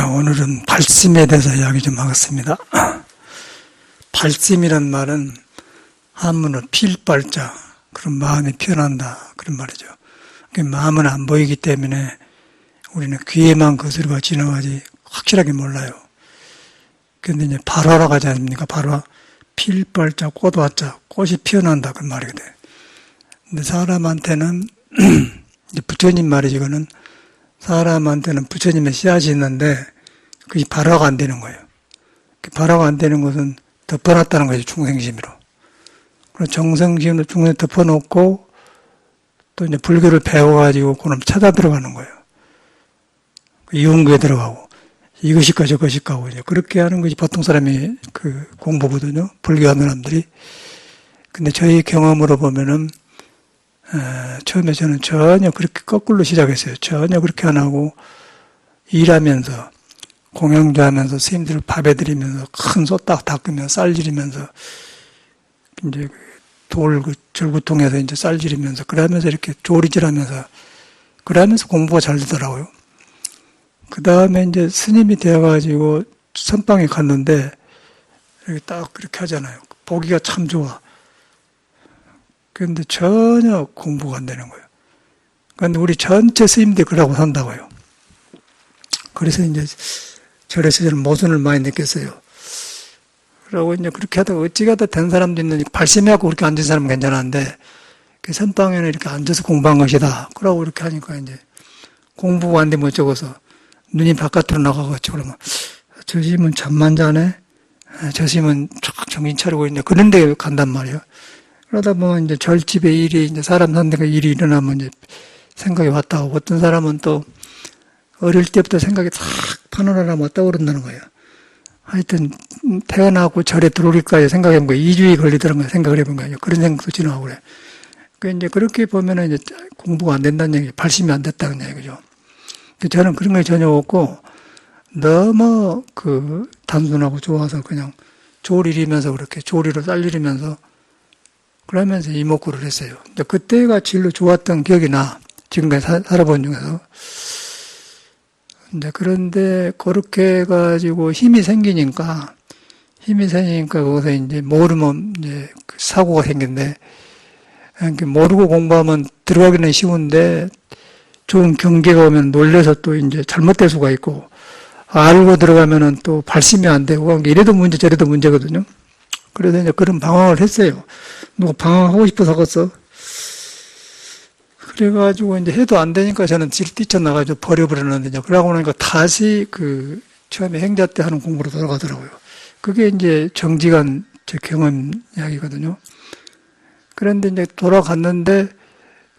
오늘은 발심에 대해서 이야기 좀 하겠습니다. 발심이란 말은 한문으로 필발자, 그런 마음이 표현한다, 그런 말이죠. 마음은 안 보이기 때문에 우리는 귀에만 그 소리가 지나가지 확실하게 몰라요. 그런데 이제 발화라고 하지 않습니까? 발화, 필발자, 꽃화자, 꽃이 피어난다, 그런 말이거든. 근데 사람한테는, 이제 부처님 말이지, 이거는 사람한테는 부처님의 씨앗이 있는데 그게 발화가 안 되는 거예요. 발화가 안 되는 것은 덮어놨다는 거죠. 중생심으로. 그래서 정성심으로 중생을 덮어놓고 또 이제 불교를 배워가지고 그놈 찾아 들어가는 거예요. 이원구에 들어가고 이것일까 저것일까 하고 이제 그렇게 하는 것이 보통 사람이 그 공부거든요. 불교하는 사람들이. 근데 저희 경험으로 보면은 처음에 저는 전혀 그렇게 거꾸로 시작했어요. 전혀 그렇게 안 하고 일하면서 공양주하면서 스님들 밥해드리면서 큰 솥딱 닦으면서 쌀지리면서 이제 돌 그 절구통에서 이제 쌀지리면서 그러면서 이렇게 조리질하면서 그러면서 공부가 잘 되더라고요. 그 다음에 이제 스님이 되어가지고 선방에 갔는데 이렇게 딱 그렇게 하잖아요. 보기가 참 좋아. 그런데 전혀 공부가 안 되는 거예요. 그런데 우리 전체 스님들이 그러고 산다고요. 그래서 이제 절에서 저는 모순을 많이 느꼈어요. 그러고 이제 그렇게 하다가 어찌 하다 된 사람도 있는데 발심해갖고 그렇게 앉은 사람은 괜찮았는데 그 선방에는 이렇게 앉아서 공부한 것이다. 그러고 이렇게 하니까 이제 공부가 안 되면 어쩌고서 눈이 바깥으로 나가겠죠. 그러면 저 스님은 잠만 자네? 저 스님은 촥 정신 차리고 있네. 그런 데 간단 말이에요. 그러다 보면 이제 절집의 일이 이제 사람 산데가 일이 일어나면 이제 생각이 왔다 하고 어떤 사람은 또 어릴 때부터 생각이 탁 파노라마 떠오른다는 거예요. 하여튼 태어나고 절에 들어올까지 생각해본 거예요. 2주일 걸리더라고요. 생각을 해본 거예요. 그런 생각도 지나고 그래. 그 이제 그렇게 보면은 이제 공부가 안 된다는 얘기, 발심이 안 됐다는 얘기죠. 저는 그런 게 전혀 없고 너무 그 단순하고 좋아서 그냥 조리리면서 그렇게 조리로 쌀리면서 그러면서 이목구를 했어요. 그때가 진로 좋았던 기억이 나. 지금까지 살아본 중에서. 그런데 그렇게 해가지고 힘이 생기니까 거기서 이제 모르면 이제 사고가 생긴데, 모르고 공부하면 들어가기는 쉬운데, 좋은 경계가 오면 놀래서 또 이제 잘못될 수가 있고, 알고 들어가면은 또 발심이 안 되고, 이래도 문제, 저래도 문제거든요. 그래서 이제 그런 방황을 했어요. 누가 방황하고 싶어서 하겠어? 그래가지고 이제 해도 안 되니까 저는 뛰쳐나가지고 버려버렸는데, 이제 그러고 나니까 다시 그 처음에 행자 때 하는 공부로 돌아가더라고요. 그게 이제 정직한 제 경험 이야기거든요. 그런데 이제 돌아갔는데,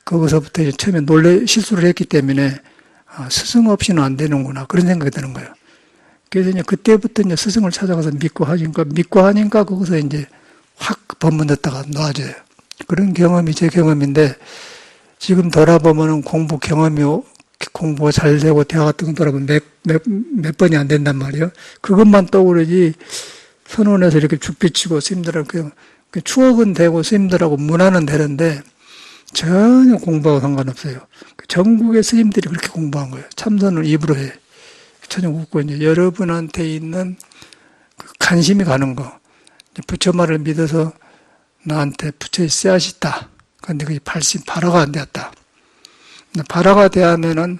거기서부터 이제 처음에 실수를 했기 때문에, 스승 없이는 안 되는구나. 그런 생각이 드는 거예요. 그래서 이제 그때부터 이제 스승을 찾아가서 믿고 하니까 거기서 이제 확 법문됐다가 놓아져요. 그런 경험이 제 경험인데, 지금 돌아보면은 공부가 잘 되고 대학 같은 거 돌아보면 몇 번이 안 된단 말이에요. 그것만 떠오르지, 선원에서 이렇게 죽비치고 스님들하고 그냥 추억은 되고 스님들하고 문화는 되는데, 전혀 공부하고 상관없어요. 전국의 스님들이 그렇게 공부한 거예요. 참선을 입으로 해. 전혀 웃고 이제 여러분한테 있는 그 관심이 가는 거. 부처 말을 믿어서 나한테 부처의 씨앗이 있다. 그런데 그게 발화가 안 되었다. 발화가 되면은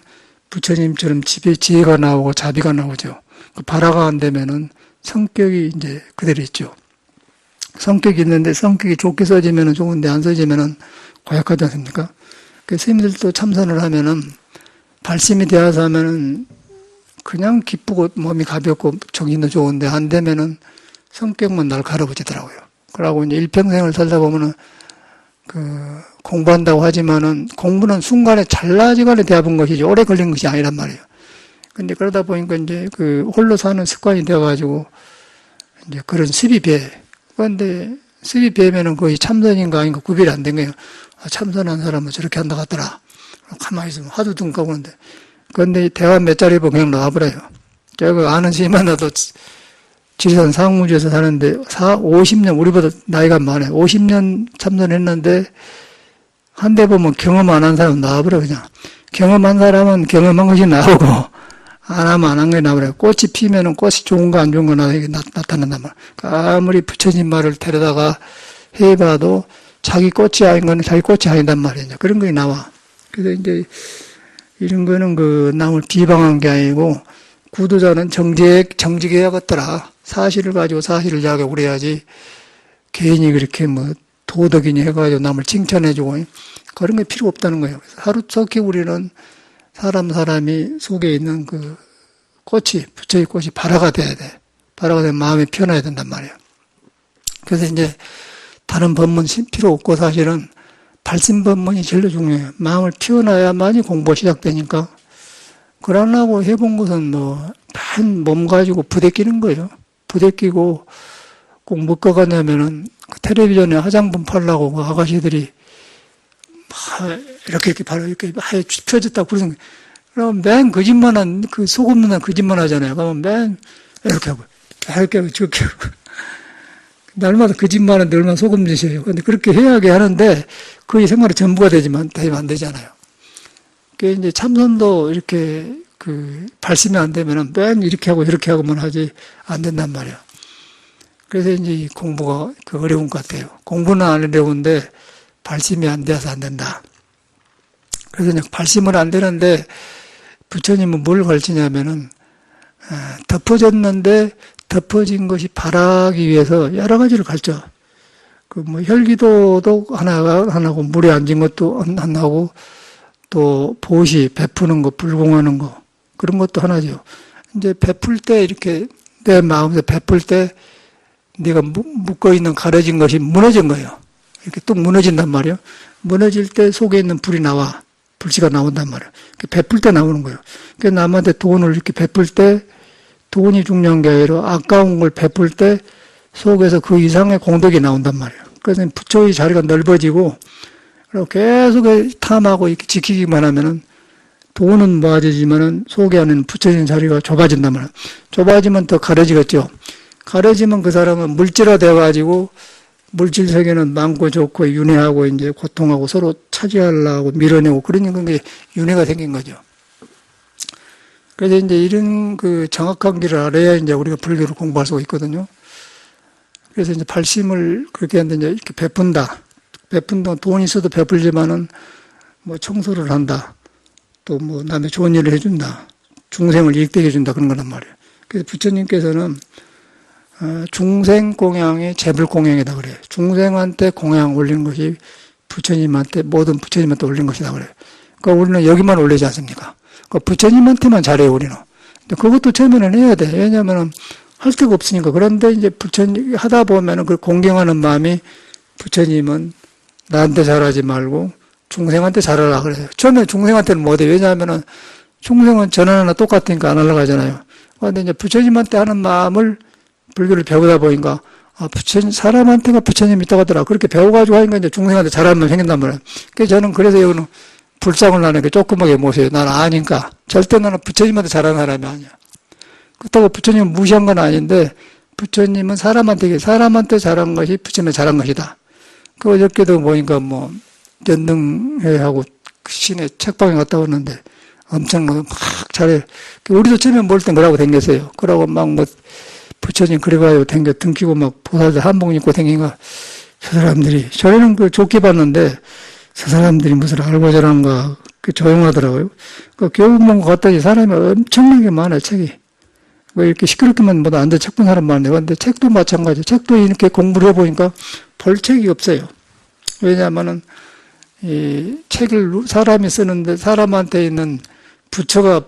부처님처럼 지혜가 나오고 자비가 나오죠. 그 발화가 안 되면은 성격이 이제 그대로 있죠. 성격이 있는데 성격이 좋게 써지면은 좋은데 안 써지면은 고약하지 않습니까? 그 스님들도 참선을 하면은 발심이 되어서 하면은 그냥 기쁘고 몸이 가볍고 정신도 좋은데 안 되면은 성격만 날카로워지더라고요. 그러고 이제 일평생을 살다 보면은 공부한다고 하지만은 공부는 순간에 찰나지간에 되어본 것이지 오래 걸린 것이 아니란 말이에요. 근데 그러다 보니까 이제 홀로 사는 습관이 되어가지고 이제 그런 습이 배. 그런데 습이 배면은 거의 참선인가 아닌가 구별이 안 된 거예요. 참선한 사람은 저렇게 한다 하더라. 가만히 있으면 하도 등 까보는데. 그런데 대화 몇 자리 보면 그냥 나와버려요. 제가 아는 스님 하나도 지리산 상무주에서 사는데 50년, 우리보다 나이가 많아요. 50년 참선했는데 한 대 보면 경험 안 한 사람은 나와버려 그냥. 경험한 사람은 경험한 것이 나오고 안 하면 안 한 게 나버려요. 꽃이 피면은 꽃이 좋은 거 안 좋은 거 나타난단 말이에요. 그러니까 아무리 부처님 말을 데려다가 해봐도 자기 꽃이 아닌 거는 자기 꽃이 아니단 말이에요. 그런 거 나와. 그래서 이제 이런 거는 그 남을 비방한 게 아니고 구도자는 정직해야겠더라. 사실을 가지고 사실을 자격을 해야지 괜히 그렇게 뭐 도덕이니 해가지고 남을 칭찬해주고 그런 게 필요 없다는 거예요. 그래서 하루속히 우리는 사람이 속에 있는 그 꽃이, 부처의 꽃이 발화가 돼야 돼. 발화가 되면 마음이 편해야 된단 말이에요. 그래서 이제 다른 법문 필요 없고 사실은 발심법문이 제일 중요해요. 마음을 피워놔야만이 공부가 시작되니까. 그러려고 해본 것은 뭐, 몸 가지고 부대끼는 거예요. 부대끼고 꼭 묶어가냐면은 그 텔레비전에 화장품 팔라고 그 아가씨들이 이렇게 바로 이렇게 하얘 펴졌다고 그러는 그럼 맨 거짓말한, 그 소금 넣는 거짓말 하잖아요. 그러면 맨 이렇게 하고, 이렇게 하고, 저렇게 하고. 날마다 거짓말하는데 얼마나 소금 짓이에요. 근데 그렇게 해야게 하는데 그게 생활의 전부가 되면 안 되잖아요. 그 이제 참선도 이렇게 그 발심이 안 되면은 맨 이렇게 하고 저렇게 하고만 하지 안 된단 말이에요. 그래서 이제 이 공부가 그 어려운 것 같아요. 공부는 안 어려운데 발심이 안 돼서 안 된다. 그래서 그냥 발심은 안 되는데 부처님은 뭘 가르치냐면은 덮어졌는데 덮어진 것이 발하기 위해서 여러 가지를 가르쳐. 그 뭐 혈기도도 하나고 물에 앉은 것도 하나고 또 보시 베푸는 거 불공하는 거 그런 것도 하나죠. 이제 베풀 때 이렇게 내 마음에서 베풀 때 네가 묶어 있는 가려진 것이 무너진 거예요. 이렇게 뚝 무너진단 말이에요. 무너질 때 속에 있는 불이 나와. 불씨가 나온단 말이에요. 베풀 때 나오는 거예요. 그러니까 남한테 돈을 이렇게 베풀 때 돈이 중요한 게 아니라 아까운 걸 베풀 때 속에서 그 이상의 공덕이 나온단 말이에요. 그래서 부처의 자리가 넓어지고 계속 탐하고 이렇게 지키기만 하면은 돈은 모아지지만은 속에 안에는 부처님 자리가 좁아진단 말이에요. 좁아지면 더 가려지겠죠. 가려지면 그 사람은 물질화 돼가지고 물질 세계는 많고 좋고 윤회하고 이제 고통하고 서로 차지하려고 밀어내고 그러니까 게 윤회가 생긴 거죠. 그래서 이제 이런 그 정확한 길을 알아야 이제 우리가 불교를 공부할 수가 있거든요. 그래서 이제 발심을 그렇게 하는데 이제 이렇게 베푼다. 베푼다. 돈이 있어도 베풀지만은 뭐 청소를 한다. 또 뭐 남의 좋은 일을 해준다. 중생을 이익되게 해준다. 그런 거란 말이에요. 그래서 부처님께서는 중생 공양이 재불 공양이다 그래요. 중생한테 공양 올린 것이 부처님한테 모든 부처님한테 올린 것이다 그래요. 그러니까 우리는 여기만 올리지 않습니까? 그러니까 부처님한테만 잘해요 우리는. 근데 그것도 처음에는 해야 돼. 왜냐하면은 할 데가 없으니까. 그런데 이제 부처님 하다 보면은 그 공경하는 마음이 부처님은 나한테 잘하지 말고 중생한테 잘하라 그래요. 처음에 중생한테는 못해. 왜냐하면은 중생은 전하나 똑같으니까 안 하려고 하잖아요. 그런데 이제 부처님한테 하는 마음을 불교를 배우다 보니까 부처님 사람한테가 부처님이 있다고 하더라. 그렇게 배워가지고 하니까 이제 중생한테 잘하면 생긴단 말이에요. 그래서 저는 그래서 여기는 불상을 나누니까 조그맣게 모셔요. 나는 아니까. 절대 나는 부처님한테 잘하는 사람이 아니야. 그렇다고 부처님은 무시한 건 아닌데 부처님은 사람한테 잘한 것이 부처님한테 잘한 것이다. 그 어저께도 보니까 뭐 연등회하고 시내 책방에 갔다 왔는데 엄청나게 막 잘해. 우리도 처음에 볼 땐 그러고 댕겼어요. 그러고 막 뭐 부처님 그래가지고 등키고 막 보살들 한복 입고 댕기니까 저 사람들이 저희는 그 좋게 봤는데 저 사람들이 무슨 알고 저런가 조용하더라고요. 그 교육문 갔더니 사람이 엄청나게 많아요. 책이. 뭐 이렇게 시끄럽게만 보다 앉아 책 본 사람 많네요. 근데 책도 마찬가지예요. 책도 이렇게 공부를 해보니까 볼 책이 없어요. 왜냐하면은 이 책을 사람이 쓰는데 사람한테 있는 부처가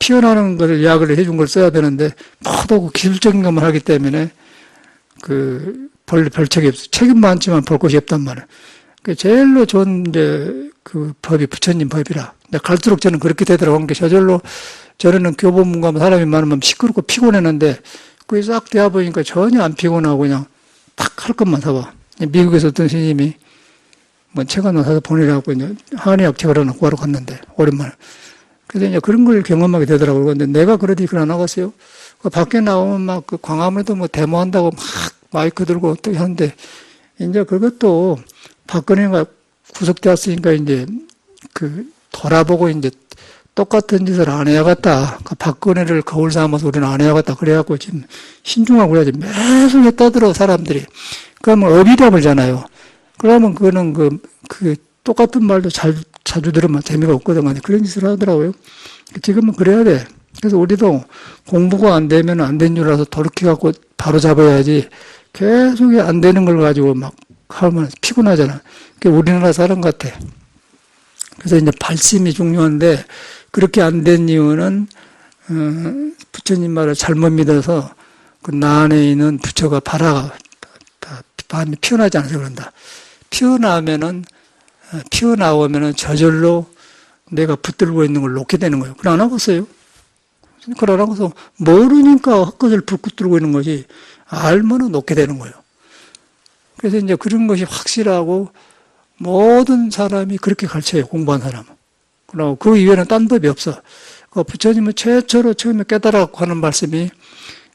피어나는 걸 이야기를 해준 걸 써야 되는데 모두 기술적인 것만 하기 때문에 별 책이 없어요. 책은 많지만 볼 것이 없단 말이에요. 제일로 좋은 이제 그 법이 부처님 법이라. 근데 갈수록 저는 그렇게 되더라고요. 저절로 저는 교보문 가면 사람이 많으면 시끄럽고 피곤했는데 그게 싹 되어 보니까 전혀 안 피곤하고 그냥 딱 할 것만 사봐. 미국에서 어떤 스님이 뭐 책 하나 사서 보내라고 이제 한의학 책을 하나 구하러 갔는데 오랜만에. 그래서 이제 그런 걸 경험하게 되더라고요. 근데 내가 그러더니 그걸 안 하겠어요? 밖에 나오면 막 그 광화문에도 뭐 데모한다고 막 마이크 들고 또 하는데 이제 그것도 박근혜가 구속되었으니까 이제 돌아보고 이제 똑같은 짓을 안 해야겠다. 그 박근혜를 거울 삼아서 우리는 안 해야겠다. 그래갖고 지금 신중하고 그래야지. 매일 떠들어, 사람들이. 그러면 어비담을잖아요. 그러면 그거는 그 똑같은 말도 자주 들으면 재미가 없거든. 그런 짓을 하더라고요. 지금은 그래야 돼. 그래서 우리도 공부가 안 되면 안 된 줄 알아서 돌이켜갖고 바로 잡아야지. 계속 안 되는 걸 가지고 막 하면 피곤하잖아. 그게 우리나라 사람 같아. 그래서 이제 발심이 중요한데, 그렇게 안 된 이유는, 부처님 말을 잘못 믿어서 그 나 안에 있는 부처가 마음이 피어나지 않아서 그런다. 피어나오면은 저절로 내가 붙들고 있는 걸 놓게 되는 거예요. 그걸 안 하겠어요? 그걸 안 하고서 모르니까 헛것을 붙들고 있는 거지, 알면은 놓게 되는 거예요. 그래서 이제 그런 것이 확실하고 모든 사람이 그렇게 가르쳐요, 공부한 사람은. 그리고 그 이외에는 딴 법이 없어. 부처님은 최초로 처음에 깨달았고 하는 말씀이,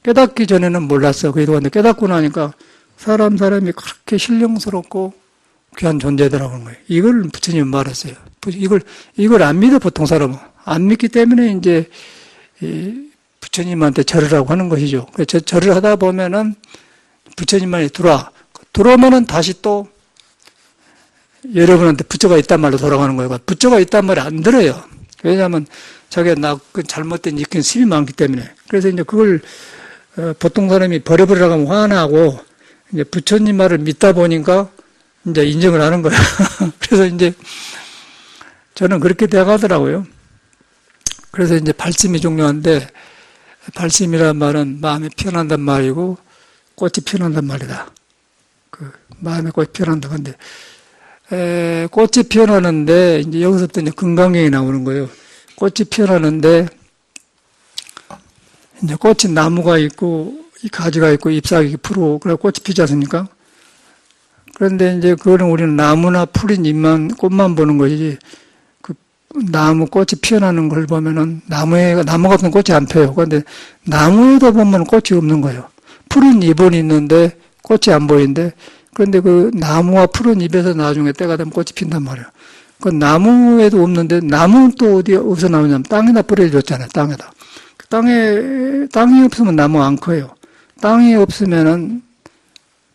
깨닫기 전에는 몰랐어. 그런데 깨닫고 나니까 사람이 그렇게 신령스럽고 귀한 존재더라고 하는 거예요. 이걸 부처님은 말했어요. 이걸 안 믿어, 보통 사람은. 안 믿기 때문에 이제 부처님한테 절을 하고 하는 것이죠. 그래서 절을 하다 보면은 부처님만이 들어오면은 다시 또 여러분한테 부처가 있단 말로 돌아가는 거예요. 부처가 있단 말이 안 들어요. 왜냐하면 자기가 그 잘못된 익힌 심이 많기 때문에. 그래서 이제 그걸 보통 사람이 버려버리라고 하면 화나고, 이제 부처님 말을 믿다 보니까 이제 인정을 하는 거예요. 그래서 이제 저는 그렇게 돼가더라고요. 그래서 이제 발심이 중요한데, 발심이란 말은 마음이 피어난단 말이고 꽃이 피어난단 말이다. 그 마음의 꽃이 피어난다. 근데 꽃이 피어나는데, 이제 여기서부터 이제 금강경이 나오는 거예요. 꽃이 피어나는데, 이제 꽃이 나무가 있고, 이 가지가 있고, 잎사귀가 푸르고, 그래 꽃이 피지 않습니까? 그런데 이제 그거는 우리는 나무나 풀인 잎만, 꽃만 보는 것이지, 그 나무 꽃이 피어나는 걸 보면은, 나무 같은 꽃이 안 펴요. 그런데 나무에도 보면 꽃이 없는 거예요. 푸른 잎은 있는데, 꽃이 안 보이는데, 그런데 그 나무와 푸른 잎에서 나중에 때가 되면 꽃이 핀단 말이에요. 그 나무에도 없는데, 나무는 또 어디서 나오냐면 땅에다 뿌려줬잖아요, 땅에다. 땅이 없으면 나무가 안 커요. 땅이 없으면은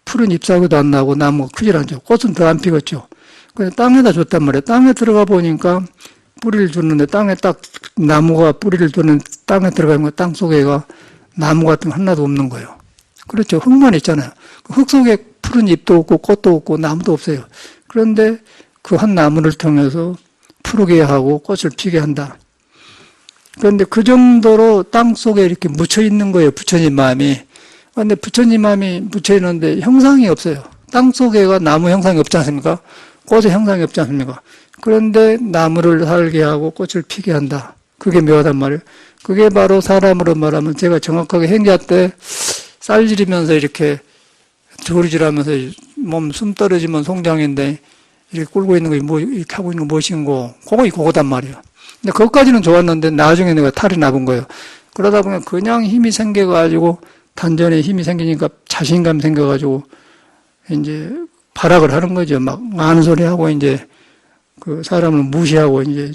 푸른 잎사귀도 안 나고 나무가 크질 않죠. 꽃은 더 안 피겠죠. 그래서 땅에다 줬단 말이에요. 땅에 들어가 보니까 뿌리를 줬는데, 땅에 딱 나무가 뿌리를 두는 땅에 들어가는 거, 땅 속에가 나무 같은 거 하나도 없는 거예요. 그렇죠. 흙만 있잖아요. 흙 속에 푸른 잎도 없고 꽃도 없고 나무도 없어요. 그런데 그 한 나무를 통해서 푸르게 하고 꽃을 피게 한다. 그런데 그 정도로 땅 속에 이렇게 묻혀 있는 거예요, 부처님 마음이. 그런데 부처님 마음이 묻혀 있는데 형상이 없어요. 땅 속에가 나무 형상이 없지 않습니까? 꽃의 형상이 없지 않습니까? 그런데 나무를 살게 하고 꽃을 피게 한다. 그게 묘하단 말이에요. 그게 바로 사람으로 말하면, 제가 정확하게 행자 때 쌀질이면서 이렇게 조리질하면서 몸 숨 떨어지면 송장인데 이렇게 꿀고 있는 거, 이렇게 하고 있는 거 무엇인고, 그거단 말이에요. 근데 그것까지는 좋았는데 나중에 내가 탈이 나본 거예요. 그러다 보면 그냥 힘이 생겨가지고, 단전에 힘이 생기니까 자신감 생겨가지고 이제 발악을 하는 거죠. 막 아는 소리 하고, 이제 그 사람을 무시하고, 이제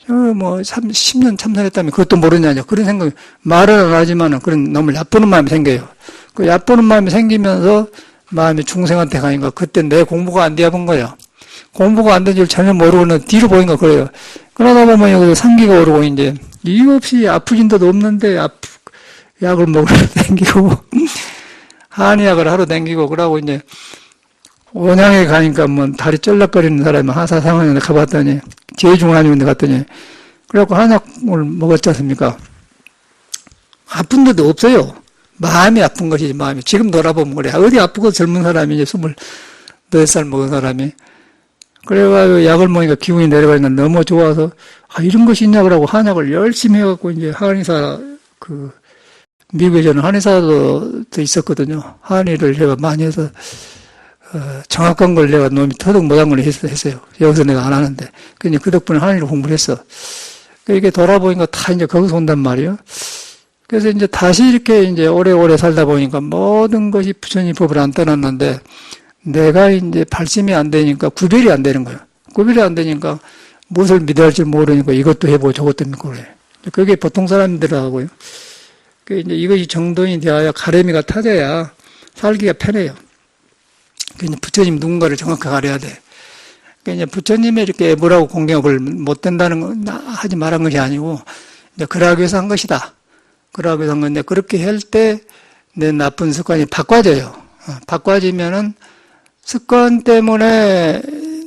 10년 참선했다면 그것도 모르냐냐, 그런 생각, 말을 안 하지만은 그런 너무 얕보는 마음이 생겨요. 그 얕보는 마음이 생기면서 마음이 중생한테 가니까 그때 내 공부가 안 되어본 거예요. 공부가 안 된 줄 전혀 모르고는 뒤로 보니까 그래요. 그러다 보면 여기서 상기가 오르고, 이제 이유 없이 아프진 데도 없는데 약을 먹으러 댕기고 한의약을 하러 댕기고, 그러고 이제 온양에 가니까 뭐 다리 쩔락거리는 사람이 하사상원에 가봤더니, 제중한의원에 갔더니, 그래갖고 한약을 먹었지 않습니까? 아픈 데도 없어요. 마음이 아픈 것이지, 마음이. 지금 돌아보면 그래. 어디 아프고, 젊은 사람이, 이제 28살 먹은 사람이. 그래가지고 약을 먹으니까 기운이 내려가니까 너무 좋아서, 이런 것이 있냐, 그러고 한약을 열심히 해갖고, 이제 한의사, 미국에 저는 한의사도 있었거든요. 한의를 제가 많이 해서, 정확한 걸 내가 놈이 터득 못한 걸 했어요. 여기서 내가 안 하는데. 그 덕분에 한의를 공부를 했어. 이게 돌아보니까 다 이제 거기서 온단 말이에요. 그래서 이제 다시 이렇게 이제 오래오래 살다 보니까 모든 것이 부처님 법을 안 떠났는데, 내가 이제 발심이 안 되니까 구별이 안 되는 거예요. 구별이 안 되니까 무엇을 믿어야 할지 모르니까 이것도 해보고 저것도 믿고 그래. 그게 보통 사람들하고요. 그 이제 이것이 정돈이 되어야 가래미가 타져야 살기가 편해요. 그 이제 부처님 누군가를 정확하게 알아야 돼. 그 이제 부처님의 이렇게 애부라고 공경을 못 된다는 건 하지 말한 것이 아니고 이제 그러기 위해서 한 것이다. 그러기 위해서 한 건데 그렇게 할 때 내 나쁜 습관이 바꿔져요. 바꿔지면은 습관 때문에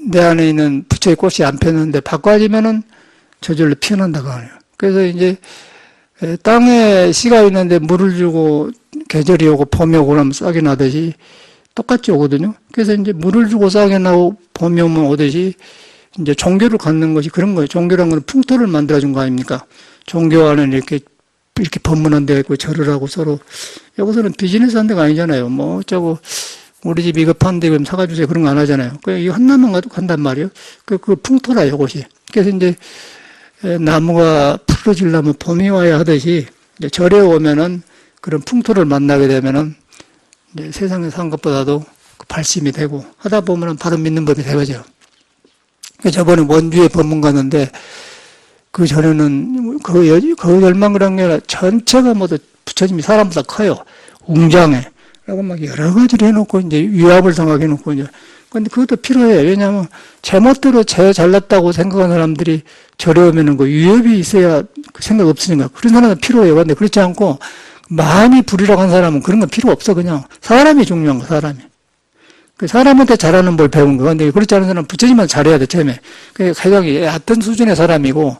내 안에 있는 부처의 꽃이 안 피었는데 바꿔지면은 저절로 피어난다고 하네요. 그래서 이제 땅에 씨가 있는데 물을 주고 계절이 오고 봄이 오고 나면 싹이 나듯이 똑같이 오거든요. 그래서 이제 물을 주고 싹이 나고 봄이 오면 오듯이 이제 종교를 갖는 것이 그런 거예요. 종교라는 건 풍토를 만들어준 거 아닙니까? 종교 안에 이렇게 법문한 데가 있고 절을 하고 서로. 여기서는 비즈니스 한 데가 아니잖아요. 뭐 어쩌고 우리 집 이거 파는데 그럼 사가주세요. 그런 거 안 하잖아요. 그냥 이 하나만 가지고 간단 말이에요. 그 풍토라 이것이. 그래서 이제 나무가 푸르지려면 봄이 와야 하듯이 이제 절에 오면은 그런 풍토를 만나게 되면은 이제 세상에 산 것보다도 발심이 되고 하다 보면은 바로 믿는 법이 되거죠. 저번에 원주에 법문 갔는데 그 전에는 그 열망 그런 게 아니라 전체가 모두 부처님이 사람보다 커요. 웅장해. 라고 막 여러 가지를 해놓고 이제 위압을 당하게 해놓고 이제. 근데 그것도 필요해요. 왜냐하면 제멋대로 제 잘났다고 생각하는 사람들이 절에 오면은 그 위협이 있어야 그 생각 없으니까. 그런 사람은 필요해요. 근데 그렇지 않고 많이 부리라고 한 사람은 그런 건 필요 없어. 그냥 사람이 중요한 거, 사람이. 그 사람한테 잘하는 걸 배운 거. 근데 그렇지 않은 사람은 부처님만 잘해야 돼, 처음에. 그 가장 얕은 수준의 사람이고,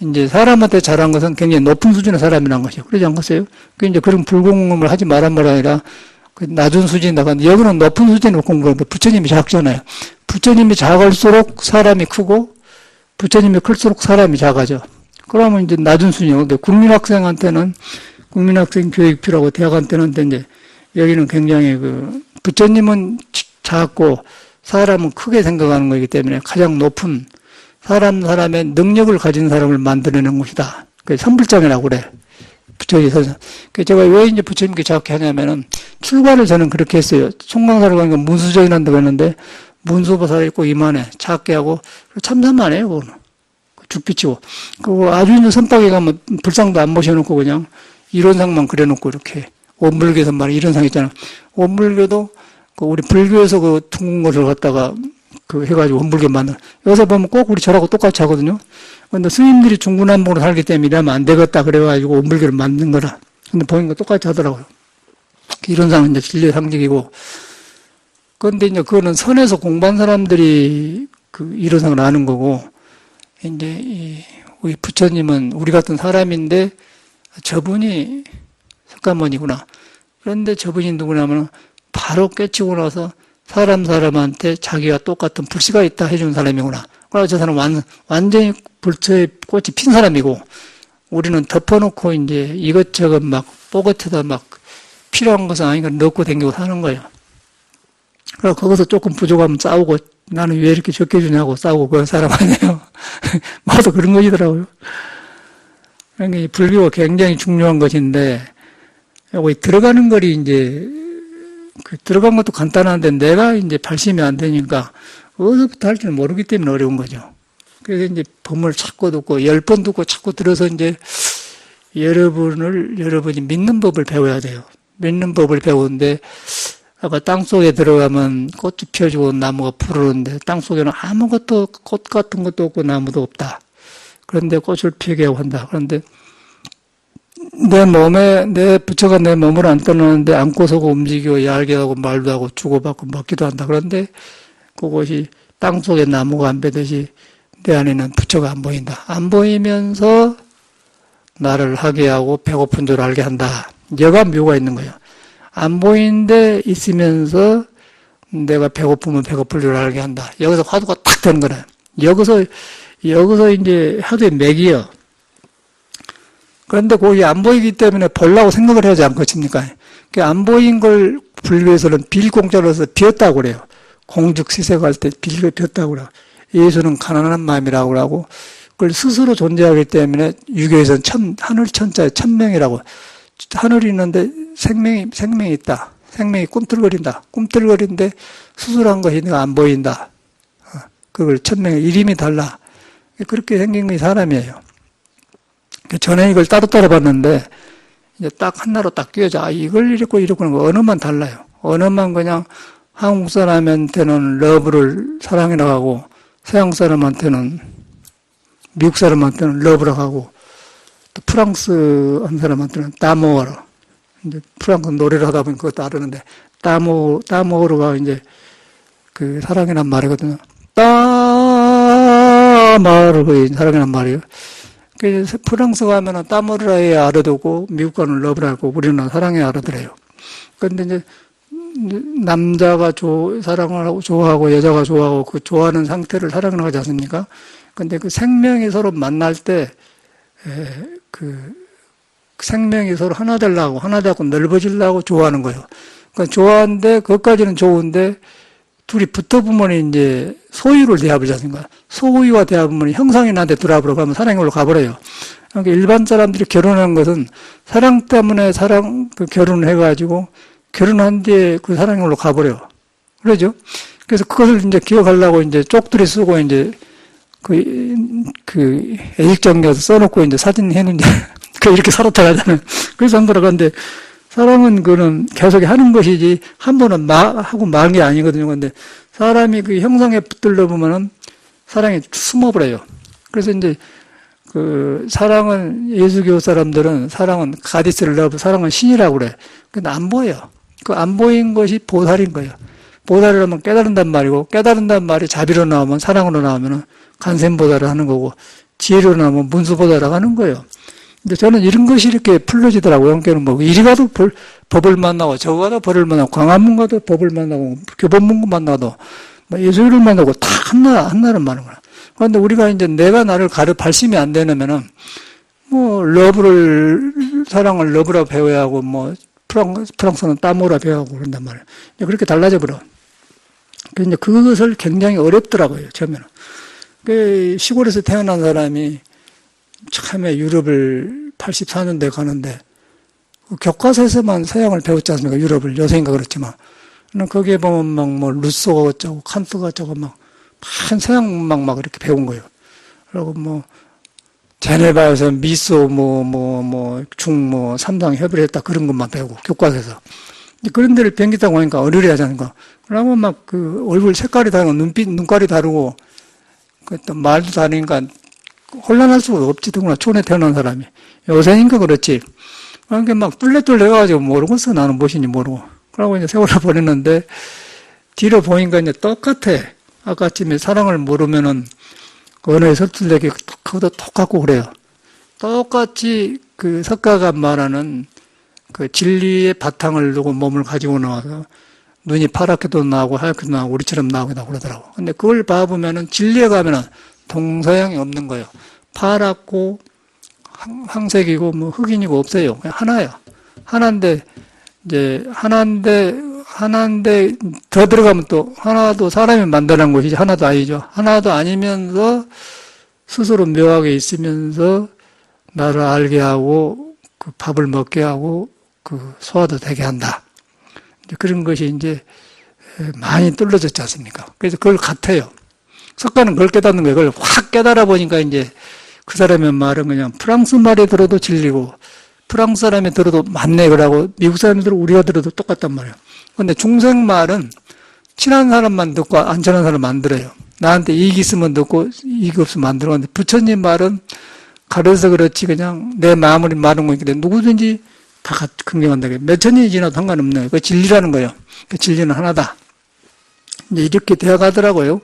이제 사람한테 잘한 것은 굉장히 높은 수준의 사람이라는 것이요. 그러지 않겠어요? 그 이제 그런 불공을 하지 말란 말 아니라, 그 낮은 수준이다가, 여기는 높은 수준으로 공부하는데 부처님이 작잖아요. 부처님이 작을수록 사람이 크고, 부처님이 클수록 사람이 작아져. 그러면 이제 낮은 수준이요. 근데 국민학생 교육비라고 대학한테는 이제, 여기는 굉장히 부처님은 작고 사람은 크게 생각하는 거기 때문에 가장 높은 사람의 능력을 가진 사람을 만들어내는 것이다. 그게 선불장이라고 그래. 부처님께서. 제가 왜 이제 부처님께 작게 하냐면은 출가를 저는 그렇게 했어요. 송강사를 가니까 문수정이란다고 했는데 문수보살 있고 이만해. 작게 하고 참선만 해요. 그거는. 죽비치고. 그거 아주 이제 선박에 가면 불상도 안 모셔놓고 그냥 이론상만 그려놓고 이렇게. 원불교에서 말이 이런 상 있잖아. 원불교도 우리 불교에서 그 둥근 것을 갖다가 해가지고 원불교 만든. 여기서 보면 꼭 우리 절하고 똑같이 하거든요. 근데 스님들이 중구난방으로 살기 때문에 이러면 안 되겠다 그래가지고 원불교를 만든 거라. 근데 보니까 똑같이 하더라고요. 이런 상은 이제 진리의 상징이고. 그런데 이제 그거는 선에서 공부한 사람들이 이런 상을 아는 거고, 이제 우리 부처님은 우리 같은 사람인데 저분이 석가모니구나. 그런데 저분이 누구냐면 바로 깨치고 나서 사람한테 자기가 똑같은 불씨가 있다 해준 사람이구나. 그래서 저 사람은 완전히 불처에 꽃이 핀 사람이고 우리는 덮어놓고 이제 이것저것 막 뽀긋해다 막 필요한 것은 아니니까 넣고 다니고 사는 거예요. 그래서 거기서 조금 부족하면 싸우고 나는 왜 이렇게 적게 주냐고 싸우고 그런 사람 아니에요. 모두 그런 것이더라고요. 그러니까 불교가 굉장히 중요한 것인데 여기 들어가는 거리 이제 들어간 것도 간단한데 내가 이제 발심이 안 되니까 어디서부터 할지는 모르기 때문에 어려운 거죠. 그래서 이제 법문을 자꾸 듣고 10번 듣고 자꾸 들어서 이제 여러분이 믿는 법을 배워야 돼요. 믿는 법을 배우는데 아까 땅속에 들어가면 꽃이 펴지고 나무가 푸르는데 땅속에는 아무것도 꽃 같은 것도 없고 나무도 없다. 그런데 꽃을 피게 하고 한다. 그런데 내 부처가 내 몸을 안 떠나는데 안고서고 움직이고 얄게 하고 말도 하고 주고받고 먹기도 한다. 그런데 그것이 땅속에 나무가 안 배듯이 내 안에는 부처가 안 보인다. 안 보이면서 나를 하게 하고 배고픈 줄 알게 한다. 여가 묘가 있는 거예요. 안 보이는데 있으면서 내가 배고프면 배고플 줄 알게 한다. 여기서 화두가 탁 되는 거라. 여기서 이제 화두의 맥이요. 그런데 거기 안 보이기 때문에 보려고 생각을 하지 않겠습니까? 안 보인 걸 불교에서는 빌공자로서 비었다고 그래요. 공죽 시색할 때 빌고 비었다고 그래요. 예수는 가난한 마음이라고 하고 그걸 스스로 존재하기 때문에 유교에서는 하늘 천자에 천명이라고. 하늘이 있는데 생명이 있다. 생명이 꿈틀거린다. 꿈틀거리는데 수술한 것이 내가 안 보인다. 그걸 천명의 이름이 달라. 그렇게 생긴 게 사람이에요. 전에 이걸 따로따로 봤는데, 이제 딱 하나로 딱 끼워져. 아, 이걸 이렇고 하는 거 언어만 달라요. 언어만 그냥 한국 사람한테는 러브를 사랑이라고 하고, 서양 사람한테는, 미국 사람한테는 러브라고 하고, 또 프랑스 한 사람한테는 따모어라. 이제 프랑스 노래를 하다 보니 그것도 알았는데, 따모어가 이제 그 사랑이란 말이거든요. 따마르가 사랑이란 말이에요. 그래서 프랑스 가면은 따모르라에 알아두고, 미국 가는 러브라고 우리는 사랑에 알아들어요. 그런데 이제 남자가 사랑을 하고 좋아하고 여자가 좋아하고 그 좋아하는 상태를 사랑을 하지 않습니까? 근데 그 생명이 서로 만날 때, 그 생명이 서로 하나 되려고 넓어지려고 좋아하는 거예요. 그러니까 좋아하는데, 그것까지는 좋은데, 둘이 붙어보면 이제 소유를 대합하지 않습니까? 소유와 대합하면 형상이 나한테 들어와버려 가면 사랑으로 가버려요. 그러니까 일반 사람들이 결혼하는 것은 사랑 때문에 결혼을 해가지고 결혼한 뒤에 그 사랑으로 가버려. 그러죠? 그래서 그것을 이제 기억하려고 이제 쪽들이 쓰고 이제 애직정리해서 써놓고 이제 사진 해놓는데 이렇게 살았다 가잖아요. 그래서 한 거라. 근데 사랑은 그는 계속 하는 것이지, 한 번은 하고 만 게 아니거든요. 근데 사람이 그 형상에 붙들려 보면은 사랑이 숨어버려요. 그래서 이제 그 사랑은, 예수교 사람들은 사랑은 가디스를 러브, 사랑은 신이라고 그래. 근데 안 보여. 그 안 보인 것이 보살인 거예요. 보살이라면 깨달은단 말이고, 깨달은단 말이 자비로 나오면, 사랑으로 나오면은 간센보살을 하는 거고, 지혜로 나오면 문수보살을 하는 거예요. 근데 저는 이런 것이 이렇게 풀려지더라고요. 그러니까 뭐, 이리 가도 법을 만나고, 저거 가도 벌을 만나고, 광화문 가도 법을 만나고, 교본문고 만나도, 뭐 예수를 만나고, 다 한나를 만나는 거야. 그런데 우리가 이제 내가 나를 발심이 안 되면은, 뭐, 사랑을 러브라 배워야 하고, 뭐, 프랑스는 따모라 배워야 하고 그런단 말이에요. 그렇게 달라져 버려. 그래서 그것을 굉장히 어렵더라고요, 처음에는. 시골에서 태어난 사람이 처음에 유럽을 84년도에 가는데, 교과서에서만 서양을 배웠지 않습니까? 유럽을. 요새인가 그렇지만. 거기에 보면 뭐, 루소가 어쩌고, 칸트가 어쩌고, 서양 이렇게 배운 거예요. 그리고 뭐, 제네바에서 미소, 삼당 협의를 했다. 그런 것만 배우고, 교과서에서. 그런 데를 비행기 타고 오니까 어려려 하지 않습니까? 그러면 얼굴 색깔이 다르고, 눈깔이 다르고, 또 말도 다르니까, 혼란할 수가 없지, 더구나 촌에 태어난 사람이. 요새니까 그렇지. 그러니까 뚫레뚫레 해가지고 모르겠어. 나는 무엇인지 모르고. 그러고 이제 세월을 보냈는데, 뒤로 보니까 이제 똑같아. 아까쯤에 사랑을 모르면은, 언어에 서툴되게 그것도 똑같고 그래요. 똑같이 그 석가가 말하는 그 진리의 바탕을 두고 몸을 가지고 나와서, 눈이 파랗게도 나오고 하얗게도 나오고 우리처럼 나오기도 그러더라고. 근데 그걸 봐보면은 진리에 가면은 동서양이 없는 거예요. 파랗고 황색이고 뭐 흑인이고 없어요. 그냥 하나야. 하나인데 더 들어가면 또 하나도 사람이 만드는 것이지 하나도 아니죠. 하나도 아니면서 스스로 묘하게 있으면서 나를 알게 하고 그 밥을 먹게 하고 그 소화도 되게 한다. 그런 것이 이제 많이 뚫어졌지 않습니까? 그래서 그걸 같아요. 석가는 그걸 깨닫는 거예요. 그걸 확 깨달아 보니까 이제 그 사람의 말은 그냥 프랑스 말에 들어도 진리고 프랑스 사람이 들어도 맞네 그러고 미국 사람이 들어도 우리가 들어도 똑같단 말이에요. 근데 중생 말은 친한 사람만 듣고 안 친한 사람 안 들어요. 나한테 이익이 있으면 듣고 이익이 없으면 안 들어. 근데 부처님 말은 가려서 그렇지 그냥 내 마음을 말하는 거니까 누구든지 다 긍정한다. 몇천 년이 지나도 상관없는 거예요. 그 진리라는 거예요. 그 진리는 하나다. 이제 이렇게 되어가더라고요.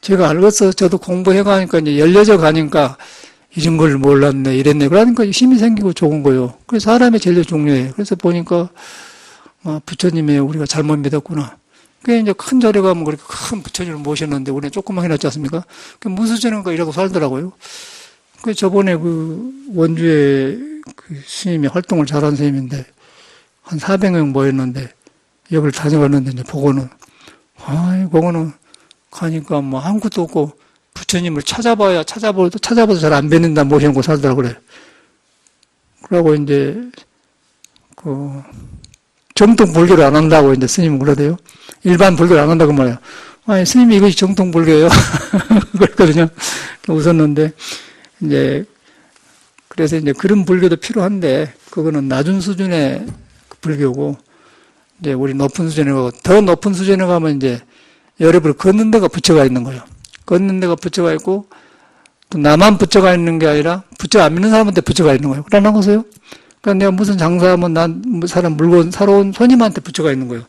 제가 알겠어. 저도 공부해가니까 이제 열려져 가니까 이런 걸 몰랐네, 이랬네. 그러니까 힘이 생기고 좋은 거예요. 그래서 사람이 제일 중요해요. 그래서 보니까, 부처님의 우리가 잘못 믿었구나. 그게 이제 큰 절에 가면 그렇게 큰 부처님을 모셨는데, 우리는 조그맣게 해놨지 않습니까? 무수저는가 이러고 살더라고요. 그 저번에 원주에 스님이 활동을 잘한 스님인데, 한 400명 모였는데, 여기를 다녀갔는데, 이제 보고는, 그거는 가니까 아무것도 없고, 부처님을 찾아봐도 잘 안 뵙는다 모셔놓고 살더라고 그래. 그러고 이제, 정통 불교를 안 한다고 이제 스님은 그러대요. 일반 불교를 안 한다고 말이야. 아니, 스님이 이것이 정통불교예요. 그랬거든요. 웃었는데, 이제, 그래서 이제 그런 불교도 필요한데, 그거는 낮은 수준의 불교고, 이제 우리 높은 수준에 가고, 더 높은 수준에 가면 이제, 여러분을 걷는 데가 부처가 있는 거예요. 걷는 데가 부처가 있고, 또 나만 부처가 있는 게 아니라, 부처 안 믿는 사람한테 부처가 있는 거예요. 그러나 거세요? 그러니까 내가 무슨 장사하면 사람 물건 사러 온 손님한테 부처가 있는 거예요.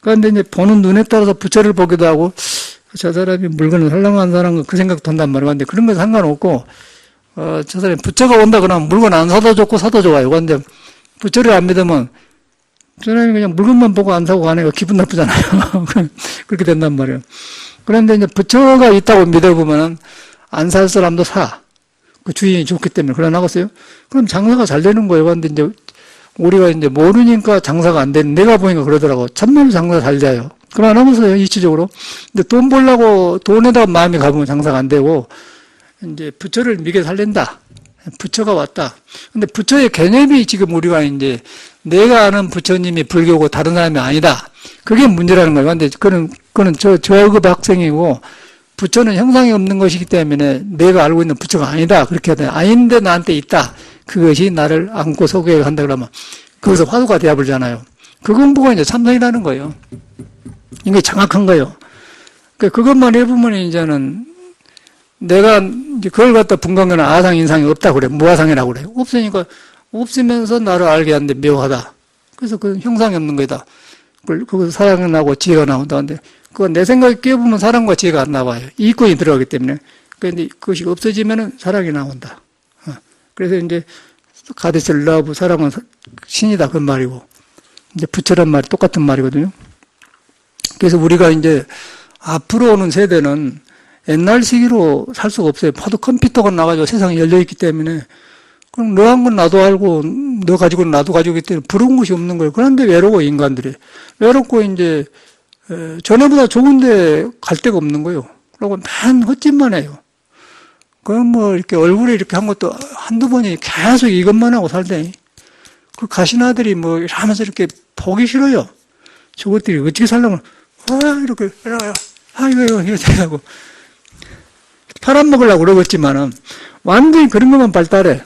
그런데 이제 보는 눈에 따라서 부처를 보기도 하고, 저 사람이 물건을 살려고 한 사람은 그 생각 든단 말이에요. 근데 그런 건 상관없고, 저 사람이 부처가 온다 그러면 물건 안 사도 좋고 사도 좋아요. 그런데 부처를 안 믿으면, 저 사람이 그냥 물건만 보고 안 사고 가니까 기분 나쁘잖아요. 그렇게 된단 말이에요. 그런데 이제 부처가 있다고 믿어보면은 안 살 사람도 사. 그 주인이 좋기 때문에. 그러나겠어요? 그럼 장사가 잘 되는 거예요. 근데 이제 우리가 이제 모르니까 장사가 안 되는, 내가 보니까 그러더라고. 참말로 장사가 잘 돼요. 그러나면서요, 이치적으로. 근데 돈 벌려고 돈에다가 마음이 가보면 장사가 안 되고, 이제 부처를 믿게 살린다. 부처가 왔다. 근데 부처의 개념이 지금 우리가 이제 내가 아는 부처님이 불교고 다른 사람이 아니다. 그게 문제라는 거예요. 근데 그거는 저급 학생이고, 부처는 형상이 없는 것이기 때문에 내가 알고 있는 부처가 아니다. 그렇게 하다. 아닌데 나한테 있다. 그것이 나를 안고 소개해 한다 그러면 거기서 화두가 되어버리잖아요. 그 공부가 이제 참선이라는 거예요. 이게 정확한 거예요. 그것만 해보면 이제는 내가 이제 그걸 갖다 분간하는 아상, 인상이 없다 그래. 무아상이라고 그래. 없으니까 없으면서 나를 알게 하는데 묘하다. 그래서 그 형상이 없는 거다. 거기서 사랑이 나고 지혜가 나온다. 근데 그건 내 생각에 깨보면 사랑과 지혜가 안 나와요. 이권이 들어가기 때문에. 그런데 그것이 없어지면은 사랑이 나온다. 그래서 이제 가데셀 러브, 사랑은 신이다 그 말이고, 이제 부처란 말이 똑같은 말이거든요. 그래서 우리가 이제 앞으로 오는 세대는 옛날 시기로 살 수가 없어요. 하도 컴퓨터가 나가지고 세상이 열려있기 때문에. 그럼 너 한 건 나도 알고, 너 가지고는 나도 가지고 있기 때문에 부러운 것이 없는 거예요. 그런데 외로워, 인간들이. 외롭고 이제, 전에보다 좋은데 갈 데가 없는 거예요. 그러고 맨 헛짓만 해요. 그럼 뭐 이렇게 얼굴에 이렇게 한 것도 한두 번이 계속 이것만 하고 살대. 그 가신 아들이 뭐 하면서 이렇게 보기 싫어요. 저것들이 어떻게 살려면, 이렇게, 이거, 이렇게 하고. 팔아먹으려고 그러겠지만은, 완전히 그런 것만 발달해.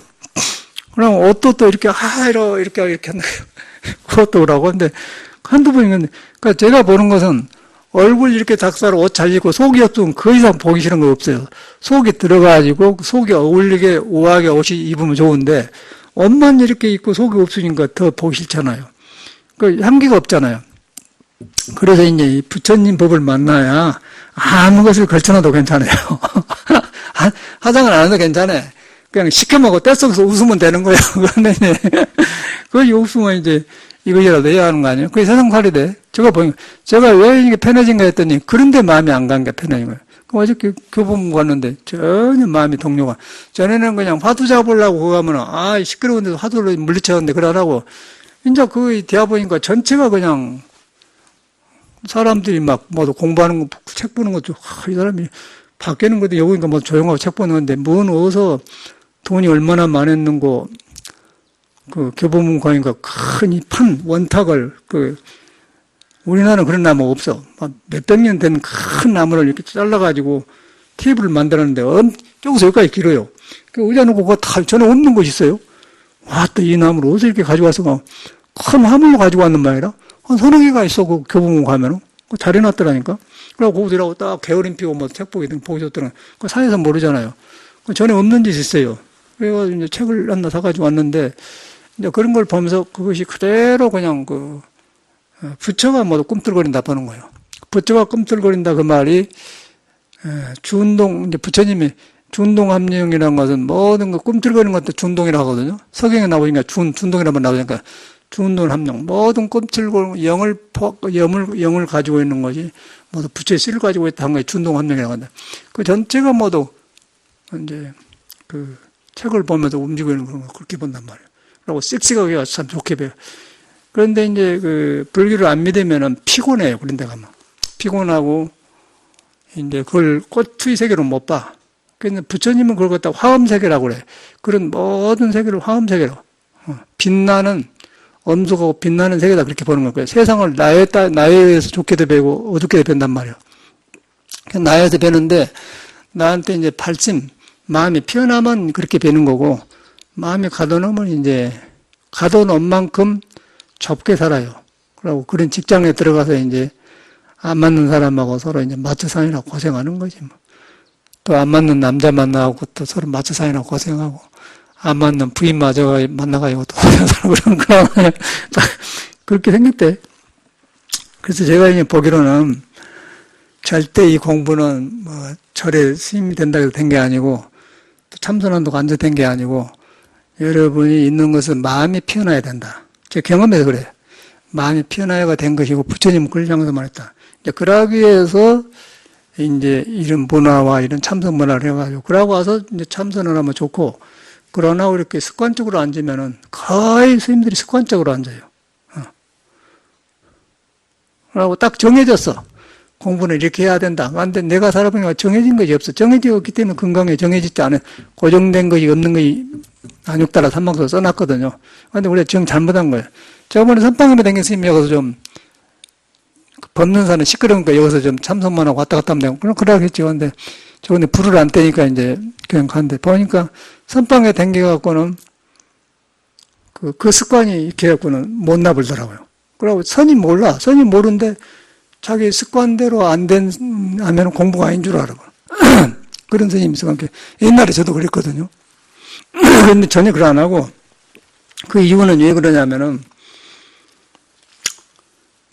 그럼 옷도 또 이렇게, 이렇게 한다. 그것도 그러고. 근데 한두 번이건데, 그러니까 제가 보는 것은 얼굴 이렇게 작사로 옷 잘 입고 속이 없으면 그 이상 보기 싫은 거 없어요. 속이 들어가가지고 속이 어울리게 우아하게 옷이 입으면 좋은데, 옷만 이렇게 입고 속이 없으니까 더 보기 싫잖아요. 그 향기가 없잖아요. 그래서 이제 이 부처님 법을 만나야 아무 것을 걸쳐놔도 괜찮아요. 화장을 안 해도 괜찮아요. 그냥 시켜먹고 떼썩어서 웃으면 되는 거예요. 그런데 이제, 그것이 웃으면 이제 이것이라도 해야 하는 거 아니에요? 그게 세상살이 돼. 제가 왜 이게 편해진가 했더니, 그런데 마음이 안 간 게 편해진 거예요. 어저께 교보문 갔는데 전혀 마음이 동요가. 전에는 그냥 화두 잡으려고 그거 하면, 시끄러운데 화두를 물리쳤는데 그러라고. 이제 그 대화 보니까 전체가 그냥 사람들이 막 모두 공부하는 거, 책 보는 것도, 이 사람이 밖에는 것도 여기니까 뭐 조용하고 책 보는 건데, 뭔 어디서 돈이 얼마나 많았는고, 그 교보문 가니까 큰 이 판, 원탁을, 우리나라는 그런 나무가 없어. 몇백 년 된 큰 나무를 이렇게 잘라가지고 테이블을 만들었는데, 여기서 여기까지 길어요. 그 의자 놓고 그거 다 전에 없는 곳이 있어요. 와, 또 이 나무를 어디서 이렇게 가져와서 큰 화물로 가지고 왔는 말이라. 한 서너 개가 있어, 그 교보문 가면은. 잘 해놨더라니까. 그래고 거기서 일하고 딱 게으름 피고 뭐 책 보기 좋더라. 그 사회에서 모르잖아요. 전에 없는 짓이 있어요. 그래가지고 이제 책을 하나 사가지고 왔는데, 이제 그런 걸 보면서 그것이 그대로 그냥 부처가 모두 꿈틀거린다 보는 거예요. 부처가 꿈틀거린다 그 말이, 이제 부처님이 준동합령이라는 것은 모든 거 꿈틀거리는 것도 준동이라고 하거든요. 서경에 나오니까 준동이라고 나오니까 준동합령. 모든 꿈틀거리는 영을 가지고 있는 것이 모두 부처의 씨를 가지고 있다 한 거에 준동합령이라고 한다. 그 전체가 모두 이제 그 책을 보면서 움직이고 있는 그런 거 그렇게 본단 말이에요. 그리고 씩씩하게 참 좋게 배워. 그런데 이제 불교를 안 믿으면은 피곤해요. 그런 데 가면. 피곤하고, 이제 그걸 꽃의 세계로 못 봐. 그래서 부처님은 그걸 갖다 화엄세계라고 그래. 그런 모든 세계를 화엄세계로. 빛나는, 엄숙하고 빛나는 세계다. 그렇게 보는 거예요. 세상을 나에 의해서 좋게도 배우고 어둡게도 뵌단 말이에요. 나에서 배는데, 나한테 이제 발심, 마음이 피어나면 그렇게 배는 거고, 마음이 가둬놓으면 이제, 가둬놓은 만큼 좁게 살아요. 그리고 그런 직장에 들어가서 이제, 안 맞는 사람하고 서로 이제 맞춰 사느라고 고생하는 거지, 뭐. 또 안 맞는 남자 만나고 또 서로 맞춰 사느라고 고생하고, 안 맞는 부인 만나가지고 또 그런 거. 그렇게 생겼대. 그래서 제가 이제 보기로는 절대 이 공부는 뭐 절에 스님이 된다고 해서 된 게 아니고, 또 참선한다고 앉아 된 게 아니고, 여러분이 있는 것은 마음이 피어나야 된다. 제 경험에서 그래요. 마음이 피어나야가 된 것이고, 부처님은 그걸 향해서 말했다. 이제 그러기 위해서 이제 이런 문화와 이런 참선 문화를 해가지고, 그러고 와서 이제 참선을 하면 좋고, 그러나 이렇게 습관적으로 앉으면은 거의 스님들이 습관적으로 앉아요. 그러고 딱 정해졌어. 공부는 이렇게 해야 된다. 근데 내가 살아보니까 정해진 것이 없어. 정해졌기 때문에 건강에 정해지지 않은 고정된 것이 없는 것이 안육따라 삼방서 써놨거든요. 근데 우리가 정 잘못한 거예요. 저번에 선방에 댕긴 스님이 여기서 좀 법는 사는 시끄러우니까 여기서 좀 참선만 하고 왔다 갔다 하면 되고 그럼 그러겠죠. 근데 저번에 불을 안 떼니까 이제 그냥 갔는데 보니까 선방에 댕겨갖고는 그 습관이 이렇게 해갖고는 못 나불더라고요. 그러고 선이 몰라. 선이 모르는데 자기 습관대로 하면 공부가 아닌 줄 알아. 그런 선생님이 있어. 옛날에 저도 그랬거든요. 그런데 전혀 그걸 안 하고, 그 이유는 왜 그러냐면은,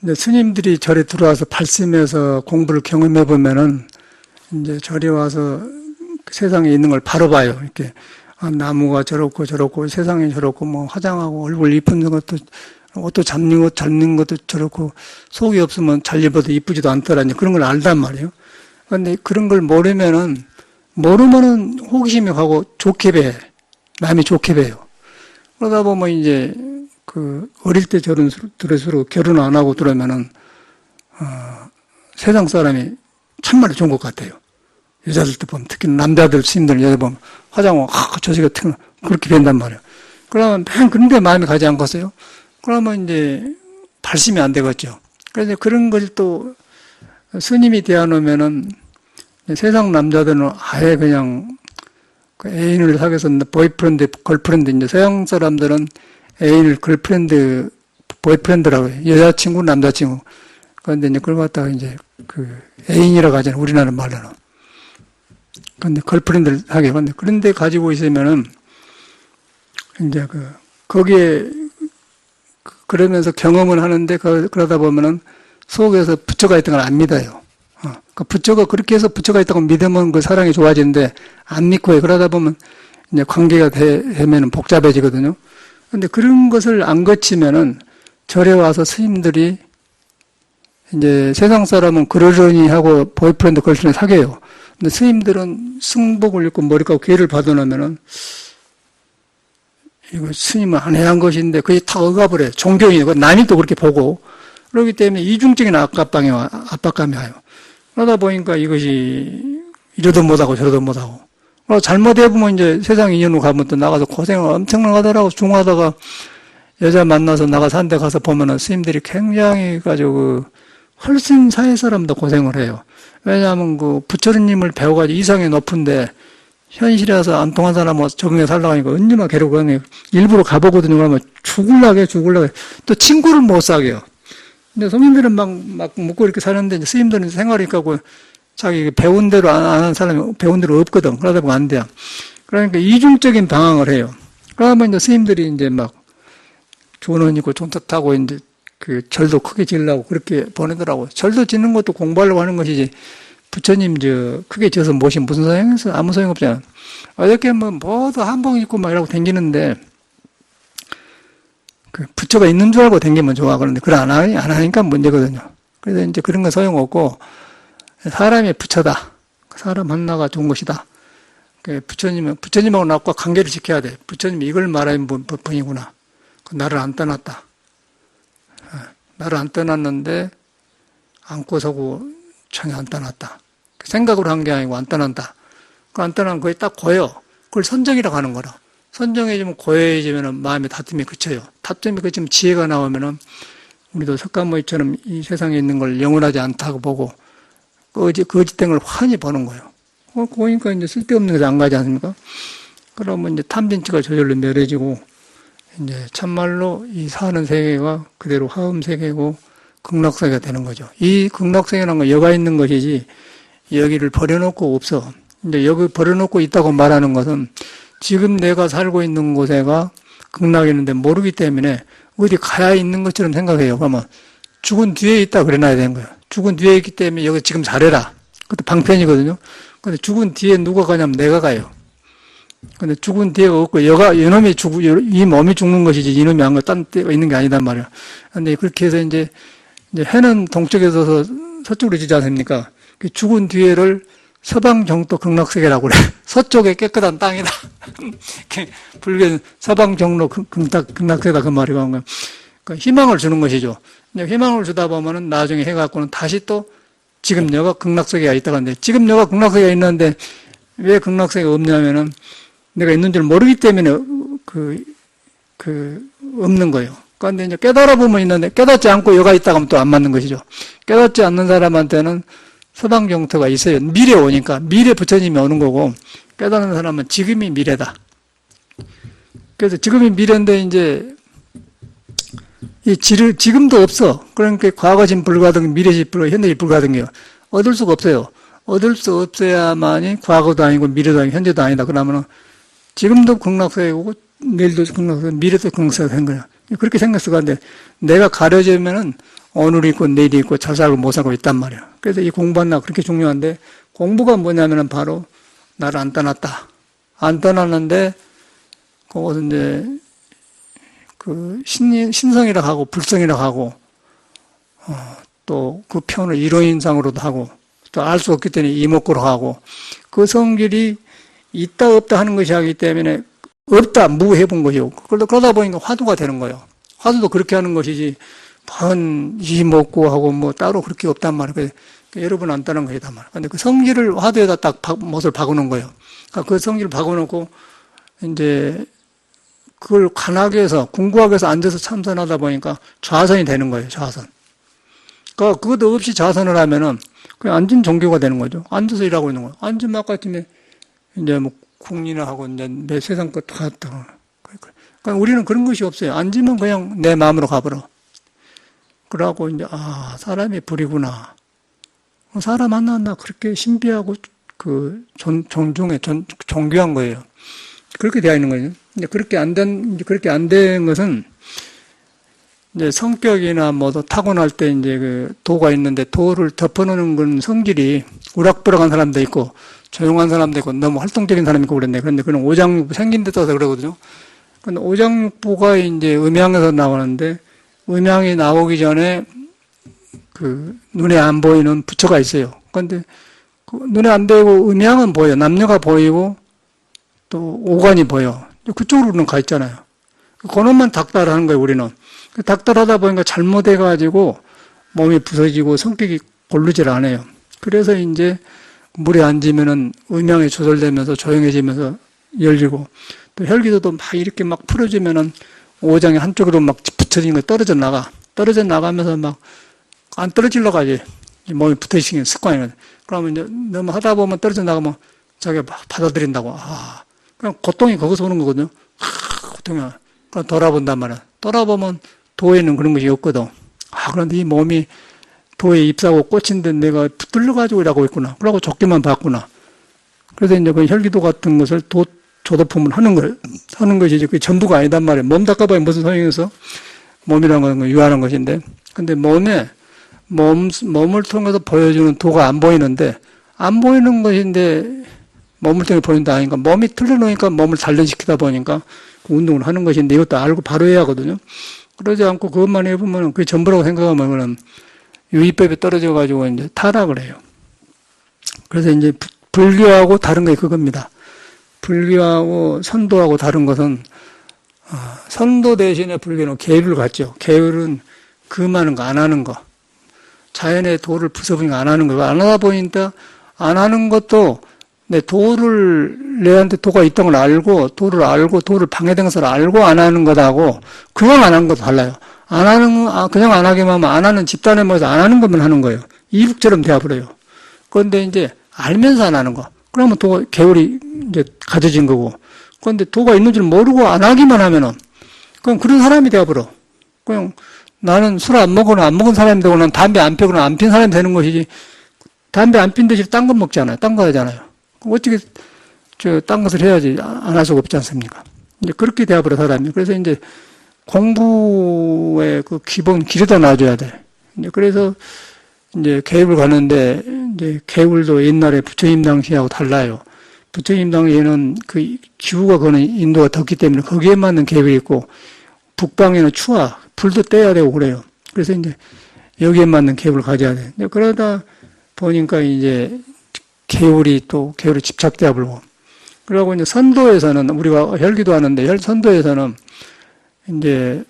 이제 스님들이 절에 들어와서 발심해서 공부를 경험해 보면은, 이제 절에 와서 세상에 있는 걸 바로 봐요. 이렇게. 아, 나무가 저렇고, 세상에 저렇고, 뭐, 화장하고, 얼굴 이쁜 것도, 옷도 잡는 것도 저렇고, 속이 없으면 잘 입어도 이쁘지도 않더라. 그런 걸 알단 말이에요. 근데 그런 걸 모르면은 호기심이 가고 좋게 배. 마음이 좋게 배요. 그러다 보면 이제, 어릴 때 들을수록 결혼 안 하고 들어오면은, 세상 사람이 참말로 좋은 것 같아요. 여자들도 보면, 특히 남자들, 스님들, 여자 보면, 화장하고, 저새가 그렇게 된단 말이에요. 그러면 맨 그런데 마음이 가지 않겠어요? 그러면 이제 발심이 안 되겠죠. 그래서 그런 걸 또 스님이 대해놓으면은 세상 남자들은 아예 그냥 애인을 사귀어서 보이프렌드, 걸프렌드, 이제 서양 사람들은 애인을 걸프렌드, 보이프렌드라고 해요. 여자친구, 남자친구. 그런데 이제 그걸 갖다가 이제 애인이라고 하잖아요. 우리나라 말로는. 그런데 걸프렌드를 하게. 그런데 가지고 있으면은 이제 거기에 그러면서 경험을 하는데 그러다 보면은 속에서 부처가 있던 걸 안 믿어요. 부처가 그렇게 해서 부처가 있다고 믿으면 그 사랑이 좋아지는데 안 믿고 해. 그러다 보면 이제 관계가 되면은 복잡해지거든요. 근데 그런 것을 안 거치면은 절에 와서 스님들이 이제 세상 사람은 그러려니 하고 보이프렌드 걸프렌드 사귀어요. 근데 스님들은 승복을 입고 머리 감고 괴를 받아놓으면은 이거 스님은 안 해야 한 것인데 그게 다 억압을 해. 종교인이고 남이 또 그렇게 보고 그렇기 때문에 이중적인 압박감이 와요. 그러다 보니까 이것이 이러도 못하고 저러도 못하고 잘못해보면 이제 세상 인연으로 가면 또 나가서 고생을 엄청나게 하더라고. 중하다가 여자 만나서 나가 산 데 가서 보면은 스님들이 굉장히 가지고 훨씬 사회 사람도 고생을 해요. 왜냐하면 부처님을 배워가지고 이상이 높은데 현실에 와서 안 통한 사람하고 적응해 살려고 하니까 언제나 괴롭거든요. 일부러 가보거든요. 그러면 죽을라게. 또 친구를 못 사귀어요. 근데 성인들은 막 묻고 이렇게 사는데 이제 스님들은 생활이니까 자기 배운 대로 안 하는 사람이 배운 대로 없거든. 그러다 보면 안 돼요. 그러니까 이중적인 방황을 해요. 그러면 이제 스님들이 이제 막 좋은 옷 입고 존tat하고 이제 절도 크게 지으려고 그렇게 보내더라고요. 절도 짓는 것도 공부하려고 하는 것이지. 부처님 크게 지어서 모시면 무슨 소용이 있어? 아무 소용 없잖아. 어저께 모두 한복 입고 막 이러고 댕기는데 부처가 있는 줄 알고 댕기면 좋아. 그런데 그걸 안 하니까 문제거든요. 그래서 이제 그런 건 소용없고 사람이 부처다. 사람 하나가 좋은 것이다. 부처님하고 나과 관계를 지켜야 돼. 부처님이 이걸 말하는 분이구나. 나를 안 떠났다. 나를 안 떠났는데 안고 서고 전혀 안 떠났다. 생각으로 한 게 아니고 안 떠난다. 그 안 떠나면 거의 딱 고여. 그걸 선정이라고 하는 거라. 선정해지면 고여해지면 마음의 다툼이 그쳐요. 다툼이 그치면 지혜가 나오면은 우리도 석가모니처럼 이 세상에 있는 걸 영원하지 않다고 보고 거짓된 걸 환히 보는 거예요. 그러니까 이제 쓸데없는 데서 안 가지 않습니까? 그러면 이제 탐진치가 저절로 멸해지고, 이제 참말로 이 사는 세계가 그대로 화음 세계고 극락세계가 되는 거죠. 이 극락세계라는 건 여가 있는 것이지, 여기를 버려놓고 없어. 이제 여기 버려놓고 있다고 말하는 것은 지금 내가 살고 있는 곳에가 극락이 있는데 모르기 때문에 어디 가야 있는 것처럼 생각해요. 그러면 죽은 뒤에 있다 그래놔야 되는 거예요. 죽은 뒤에 있기 때문에 여기 지금 잘해라. 그것도 방편이거든요. 근데 죽은 뒤에 누가 가냐면 내가 가요. 근데 죽은 뒤에가 없고 이 몸이 죽는 것이지 이놈이 안 가, 딴 데가 있는 게 아니단 말이야. 근데 그렇게 해서 이제 해는 동쪽에 서서 서쪽으로 지지 않습니까? 그 죽은 뒤에를 서방 정도 극락세계라고 그래. 서쪽에 깨끗한 땅이다. 불교 서방 정로 극락세계다 그 말이고 한 거야. 그러니까 희망을 주는 것이죠. 희망을 주다 보면은 나중에 해갖고는 다시 또 지금 여가 극락세계가 있다고 하는데, 지금 여가 극락세계가 있는데 왜 극락세계가 없냐면은 내가 있는 줄 모르기 때문에 없는 거예요. 그런데 이제 깨달아 보면 있는데 깨닫지 않고 여가 있다가 하면 또 안 맞는 것이죠. 깨닫지 않는 사람한테는 서방 정토가 있어요. 미래 오니까. 미래 부처님이 오는 거고, 깨닫는 사람은 지금이 미래다. 그래서 지금이 미래인데, 이제, 지금도 없어. 그러니까 과거심 불가등, 미래심 불가등, 현재심 불가등이에요. 얻을 수가 없어요. 얻을 수 없어야만이 과거도 아니고, 미래도 아니고, 현재도 아니다. 그러면은, 지금도 극락세계고, 내일도 극락세계, 미래도 극락세계가 된 거야. 그렇게 생겼을 건데, 내가 가려지면은, 오늘이 있고 내일이 있고 잘 살고 못 살고 있단 말이야. 그래서 이 공부하는 나 그렇게 중요한데, 공부가 뭐냐면은 바로 나를 안 떠났다. 안 떠났는데 그것은 이제 신성이라고 하고 불성이라고 하고 또 그 표현을 이론인상으로도 하고 또 알 수 없기 때문에 이목구로 하고, 그 성질이 있다 없다 하는 것이 하기 때문에 없다 무해본 것이고, 그러다 보니까 화두가 되는 거예요. 화두도 그렇게 하는 것이지 이목구하고 뭐 따로 그렇게 없단 말이에요. 그러니까 여러분 안 따는 것이단 말이에요. 근데 그 성질을 화두에다 딱 못을 박아놓은 거예요. 그러니까 그 성질을 박아놓고 이제 그걸 관하게 해서 궁구하게 해서 앉아서 참선하다 보니까 좌선이 되는 거예요. 좌선. 그러니까 그것도 없이 좌선을 하면은 그냥 앉은 종교가 되는 거죠. 앉아서 일하고 있는 거예요. 앉으면 아까쯤에 이제 뭐 궁리나 하고 이제 내 세상 것 다 그러니까 우리는 그런 것이 없어요. 앉으면 그냥 내 마음으로 가버려. 그러고 이제 사람이 불이구나. 사람 하나하나 그렇게 신비하고 존귀한 거예요. 그렇게 되어 있는 거예요. 이제 그렇게 안 된 것은 이제 성격이나 뭐도 타고날 때 이제 그 도가 있는데, 도를 덮어놓는 건 성질이 우락부락한 사람도 있고 조용한 사람도 있고 너무 활동적인 사람이 있고 그랬네. 그런데 그런 오장육부 생긴 데 따라서 그러거든요. 근데 오장육부가 이제 음양에서 나오는데, 음양이 나오기 전에 그 눈에 안 보이는 부처가 있어요. 그런데 눈에 안 보이고 음양은 보여. 남녀가 보이고 또 오관이 보여. 그쪽으로는 가 있잖아요. 그놈만 닥달하는 거예요, 우리는. 닥달하다 보니까 잘못해가지고 몸이 부서지고 성격이 고르질 않아요. 그래서 이제 물에 앉으면은 음양이 조절되면서 조용해지면서 열리고, 또 혈기도도 막 이렇게 막 풀어지면은 오장이 한쪽으로 막 붙여지는 거 떨어져 나가면서 막 안 떨어지려고 하지. 몸이 붙어있는 습관이거든. 그러면 이제 너무 하다 보면 떨어져 나가면 자기가 받아들인다고. 그냥 고통이 거기서 오는 거거든요. 고통이야. 그럼 돌아본단 말이야. 돌아보면 도에는 그런 것이 없거든. 그런데 이 몸이 도에 잎사고 꽂힌데 내가 붙들려가지고 일하고 있구나. 그러고 쫓기만 봤구나. 그래서 이제 그 혈기도 같은 것을 조도품을 하는 것이지, 그게 전부가 아니단 말이에요. 몸 닦아봐야 무슨 소용이 있어? 몸이라는 건 유한한 것인데. 근데 몸을 통해서 보여주는 도가 안 보이는데, 안 보이는 것인데 몸을 통해 보인다 하니까, 몸이 틀려놓으니까 몸을 단련시키다 보니까 그 운동을 하는 것인데, 이것도 알고 바로 해야 하거든요. 그러지 않고 그것만 해보면 그게 전부라고 생각하면 유의법에 떨어져가지고 이제 타락을 해요. 그래서 이제 불교하고 다른 게 그겁니다. 불교하고 선도하고 다른 것은, 선도 대신에 불교는 계율을 갖죠. 계율은 금하는 거, 안 하는 거. 자연의 도를 부숴버리니까 안 하는 거. 안 하다 보니까 안 하는 것도 내한테 도가 있다는 걸 알고, 도를 방해된 것을 알고 안 하는 것하고, 그냥 안 하는 것도 달라요. 그냥 안 하기만 하면 안 하는 집단에 모여서 안 하는 것만 하는 거예요. 이북처럼 되어버려요. 그런데 이제 알면서 안 하는 거. 그러면 도, 계율이 이제 가져진 거고. 그런데 도가 있는 줄 모르고 안 하기만 하면은, 그럼 그런 사람이 되어버려. 그냥 나는 술 안 먹거나 안 먹은 사람이 되고, 난 담배 안 피거나 안 핀 사람이 되는 것이지, 담배 안 핀 대신 딴 거 먹잖아요. 딴 거 하잖아요. 어떻게, 딴 것을 해야지 안 할 수가 없지 않습니까? 이제 그렇게 되어버려, 사람이. 그래서 이제 공부의 그 기본 길에다 놔줘야 돼. 이제 그래서 이제 계율을 가는데, 이제 계율도 옛날에 부처님 당시하고 달라요. 부처님 당시에는 그 기후가 거는 인도가 덥기 때문에 거기에 맞는 계율이 있고, 북방에는 추워. 불도 떼야 되고 그래요. 그래서 이제 여기에 맞는 계율을 가져야 돼. 그러다 보니까 이제 계율이 집착되어 버리고. 그러고 이제 선도에서는 우리가 혈기도 하는데 선도에서는 이제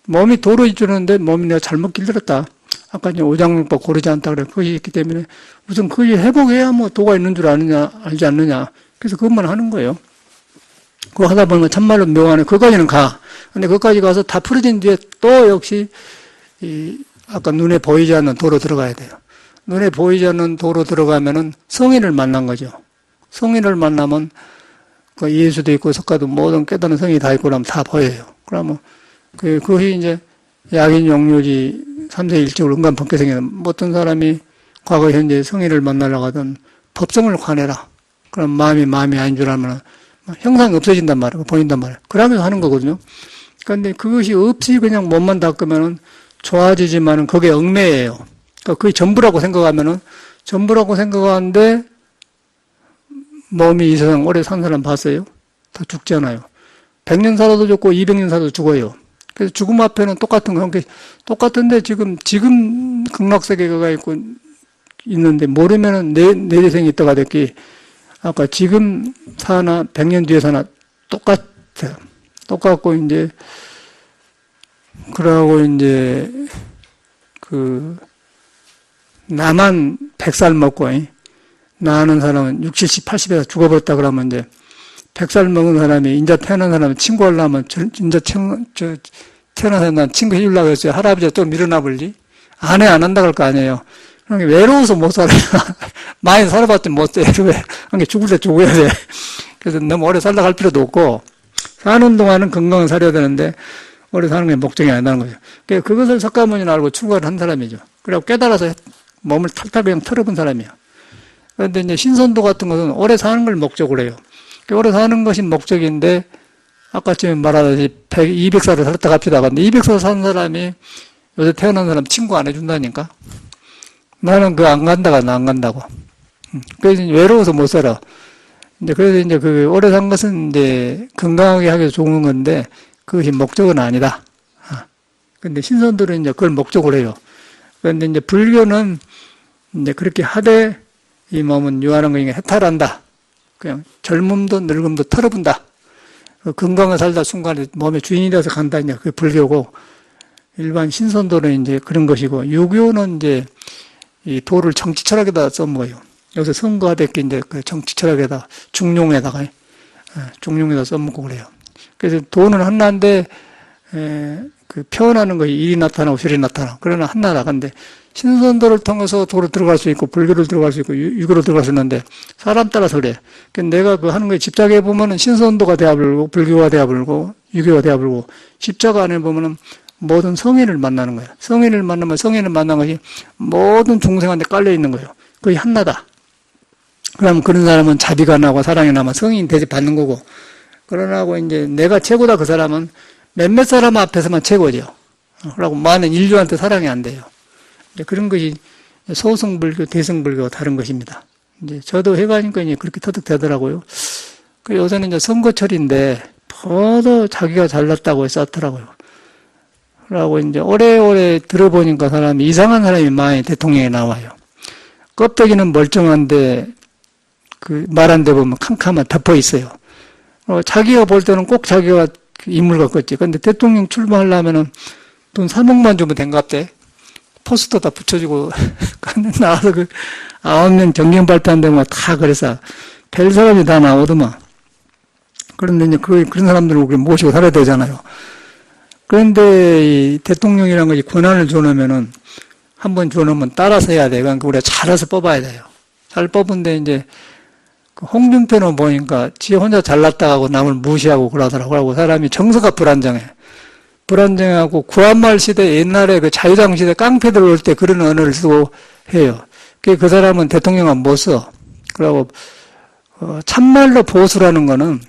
몸이 도로 이주는데 몸이 내가 잘못 길들였다. 아까 이제 오장육법 고르지 않다 그래. 그것이 있기 때문에 우선 그것이 회복해야 뭐 도가 있는 줄 아느냐, 알지 않느냐. 그래서 그것만 하는 거예요. 그거 하다 보면 참말로 묘하네. 그까지는 가. 근데 그까지 가서 다 풀어진 뒤에 또 역시 아까 눈에 보이지 않는 도로 들어가야 돼요. 눈에 보이지 않는 도로 들어가면은 성인을 만난 거죠. 성인을 만나면 그 예수도 있고 석가도 모든 깨달은 성이 다 있고 그러면 다 보여요. 그러면 그것이 이제 약인 영유지 3세 1적으로 은간 법계생에는 어떤 사람이 과거 현재 성인을 만나려고 하던 법성을 관해라. 그럼 마음이 아닌 줄 알면 형상이 없어진단 말이에요. 보인단 말이에요. 그러면서 하는 거거든요. 그런데 그것이 없이 그냥 몸만 닦으면은 좋아지지만은 그게 얽매예요. 그러니까 그게 전부라고 생각하면은 전부라고 생각하는데 몸이 이 세상 오래 산 사람 봤어요? 다 죽잖아요. 100년 살아도 죽고 200년 살아도 죽어요. 그래서 죽음 앞에는 똑같은 거. 똑같은데 지금 극락세계가 있고 있는데 모르면은 내 생이 있다가 됐기. 아까 지금 사나 100년 뒤에 사나 똑같아요. 똑같고 이제 그러고 이제 나만 100살 먹고 나 아는 사람은 60, 70, 80에서 죽어버렸다 그러면 이제 100살 먹은 사람이 인자 태어난 사람은 친구 하려면 인자 태어난 사람 난 친구 해주려고 했어요. 할아버지가 또 밀어놔 볼지 안 한다 그럴 거 아니에요. 그러니까 외로워서 못 살아요. 많이 살아봤지 못 돼. 그러니까 죽을 때 죽어야 돼. 그래서 너무 오래 살다 갈 필요도 없고 사는 동안은 건강을 살아야 되는데 오래 사는 게 목적이 아니라는 거죠. 그러니까 그것을 석가모니는 알고 출가를 한 사람이죠. 그리고 깨달아서 몸을 탈탈 그냥 털어본 사람이에요. 그런데 이제 신선도 같은 것은 오래 사는 걸 목적으로 해요. 오래 사는 것이 목적인데 아까쯤에 말하듯이 100, 200살을 살았다 갑시다. 근데 200살 사는 사람이 요새 태어난 사람 친구 안 해준다니까. 나는 그거 안 간다가 나 안 간다고. 그래서 외로워서 못 살아. 이제 그래서 이제 그 오래 산 것은 이제 건강하게 하기 위해서 좋은 건데 그것이 목적은 아니다. 근데 신선들은 이제 그걸 목적으로 해요. 그런데 이제 불교는 이제 그렇게 하되 이 몸은 유한한 거니까 해탈한다. 그냥 젊음도 늙음도 털어본다. 건강을 살다 순간에 몸의 주인이 돼서 간다. 이제 그게 불교고 일반 신선도는 이제 그런 것이고 유교는 이제 이 도를 정치 철학에다 써먹어요. 여기서 선거화됐기 이제 그 정치 철학에다 중용에다가 써먹고 그래요. 그래서 도는 하나인데 그 표현하는 것이 일이 나타나고 실이 나타나. 그러나 하나라. 근데 신선도를 통해서 도를 들어갈 수 있고 불교를 들어갈 수 있고 유교를 들어갈 수 있는데 사람 따라서 그래. 내가 그 하는 거에 집착해 보면은 신선도가 되어버리고 불교가 되어버리고 유교가 되어버리고 집착 안에 보면은 모든 성인을 만나는 거야. 성인을 만나면 성인을 만난 것이 모든 중생한테 깔려 있는 거예요. 그게 하나다. 그러면 그런 사람은 자비가 나고 사랑이 나면 성인 대접받는 거고. 그러나고 이제 내가 최고다 그 사람은 몇몇 사람 앞에서만 최고죠. 그러고 많은 인류한테 사랑이 안 돼요. 이제 그런 것이 소승불교, 대승불교가 다른 것입니다. 이제 저도 해가니까 이제 그렇게 터득되더라고요. 그 요새는 이제 선거철인데 더더 자기가 잘났다고 쌓더라고요. 그러고 이제 오래오래 들어보니까 사람이 이상한 사람이 많이 대통령에 나와요. 껍데기는 멀쩡한데 그 말한 데 보면 캄캄한 덮어 있어요. 자기가 볼 때는 꼭 자기가 인물 같겠지. 근데 대통령 출마하려면은 돈 3억만 주면 된갑대. 포스터 다 붙여주고 나와서 그 9명 정경 발표한다고 다 그래서 별 사람이 다 나오더만. 그런데 이제 그런 사람들을 우리 모시고 살아야 되잖아요. 그런데 이 대통령이라는 것이 권한을 줘놓으면은 한번 주워놓으면 따라서 해야 돼. 그러니까 우리가 잘해서 뽑아야 돼요. 잘 뽑은데 이제 그 홍준표는 보니까 지 혼자 잘났다 하고 남을 무시하고 그러더라고. 그러고 사람이 정서가 불안정해. 불안정하고 구한말 시대 옛날에 그 자유당 시대 깡패들 올 때 그런 언어를 쓰고 해요. 그 사람은 대통령은 못 써. 그러고 참말로 보수라는 거는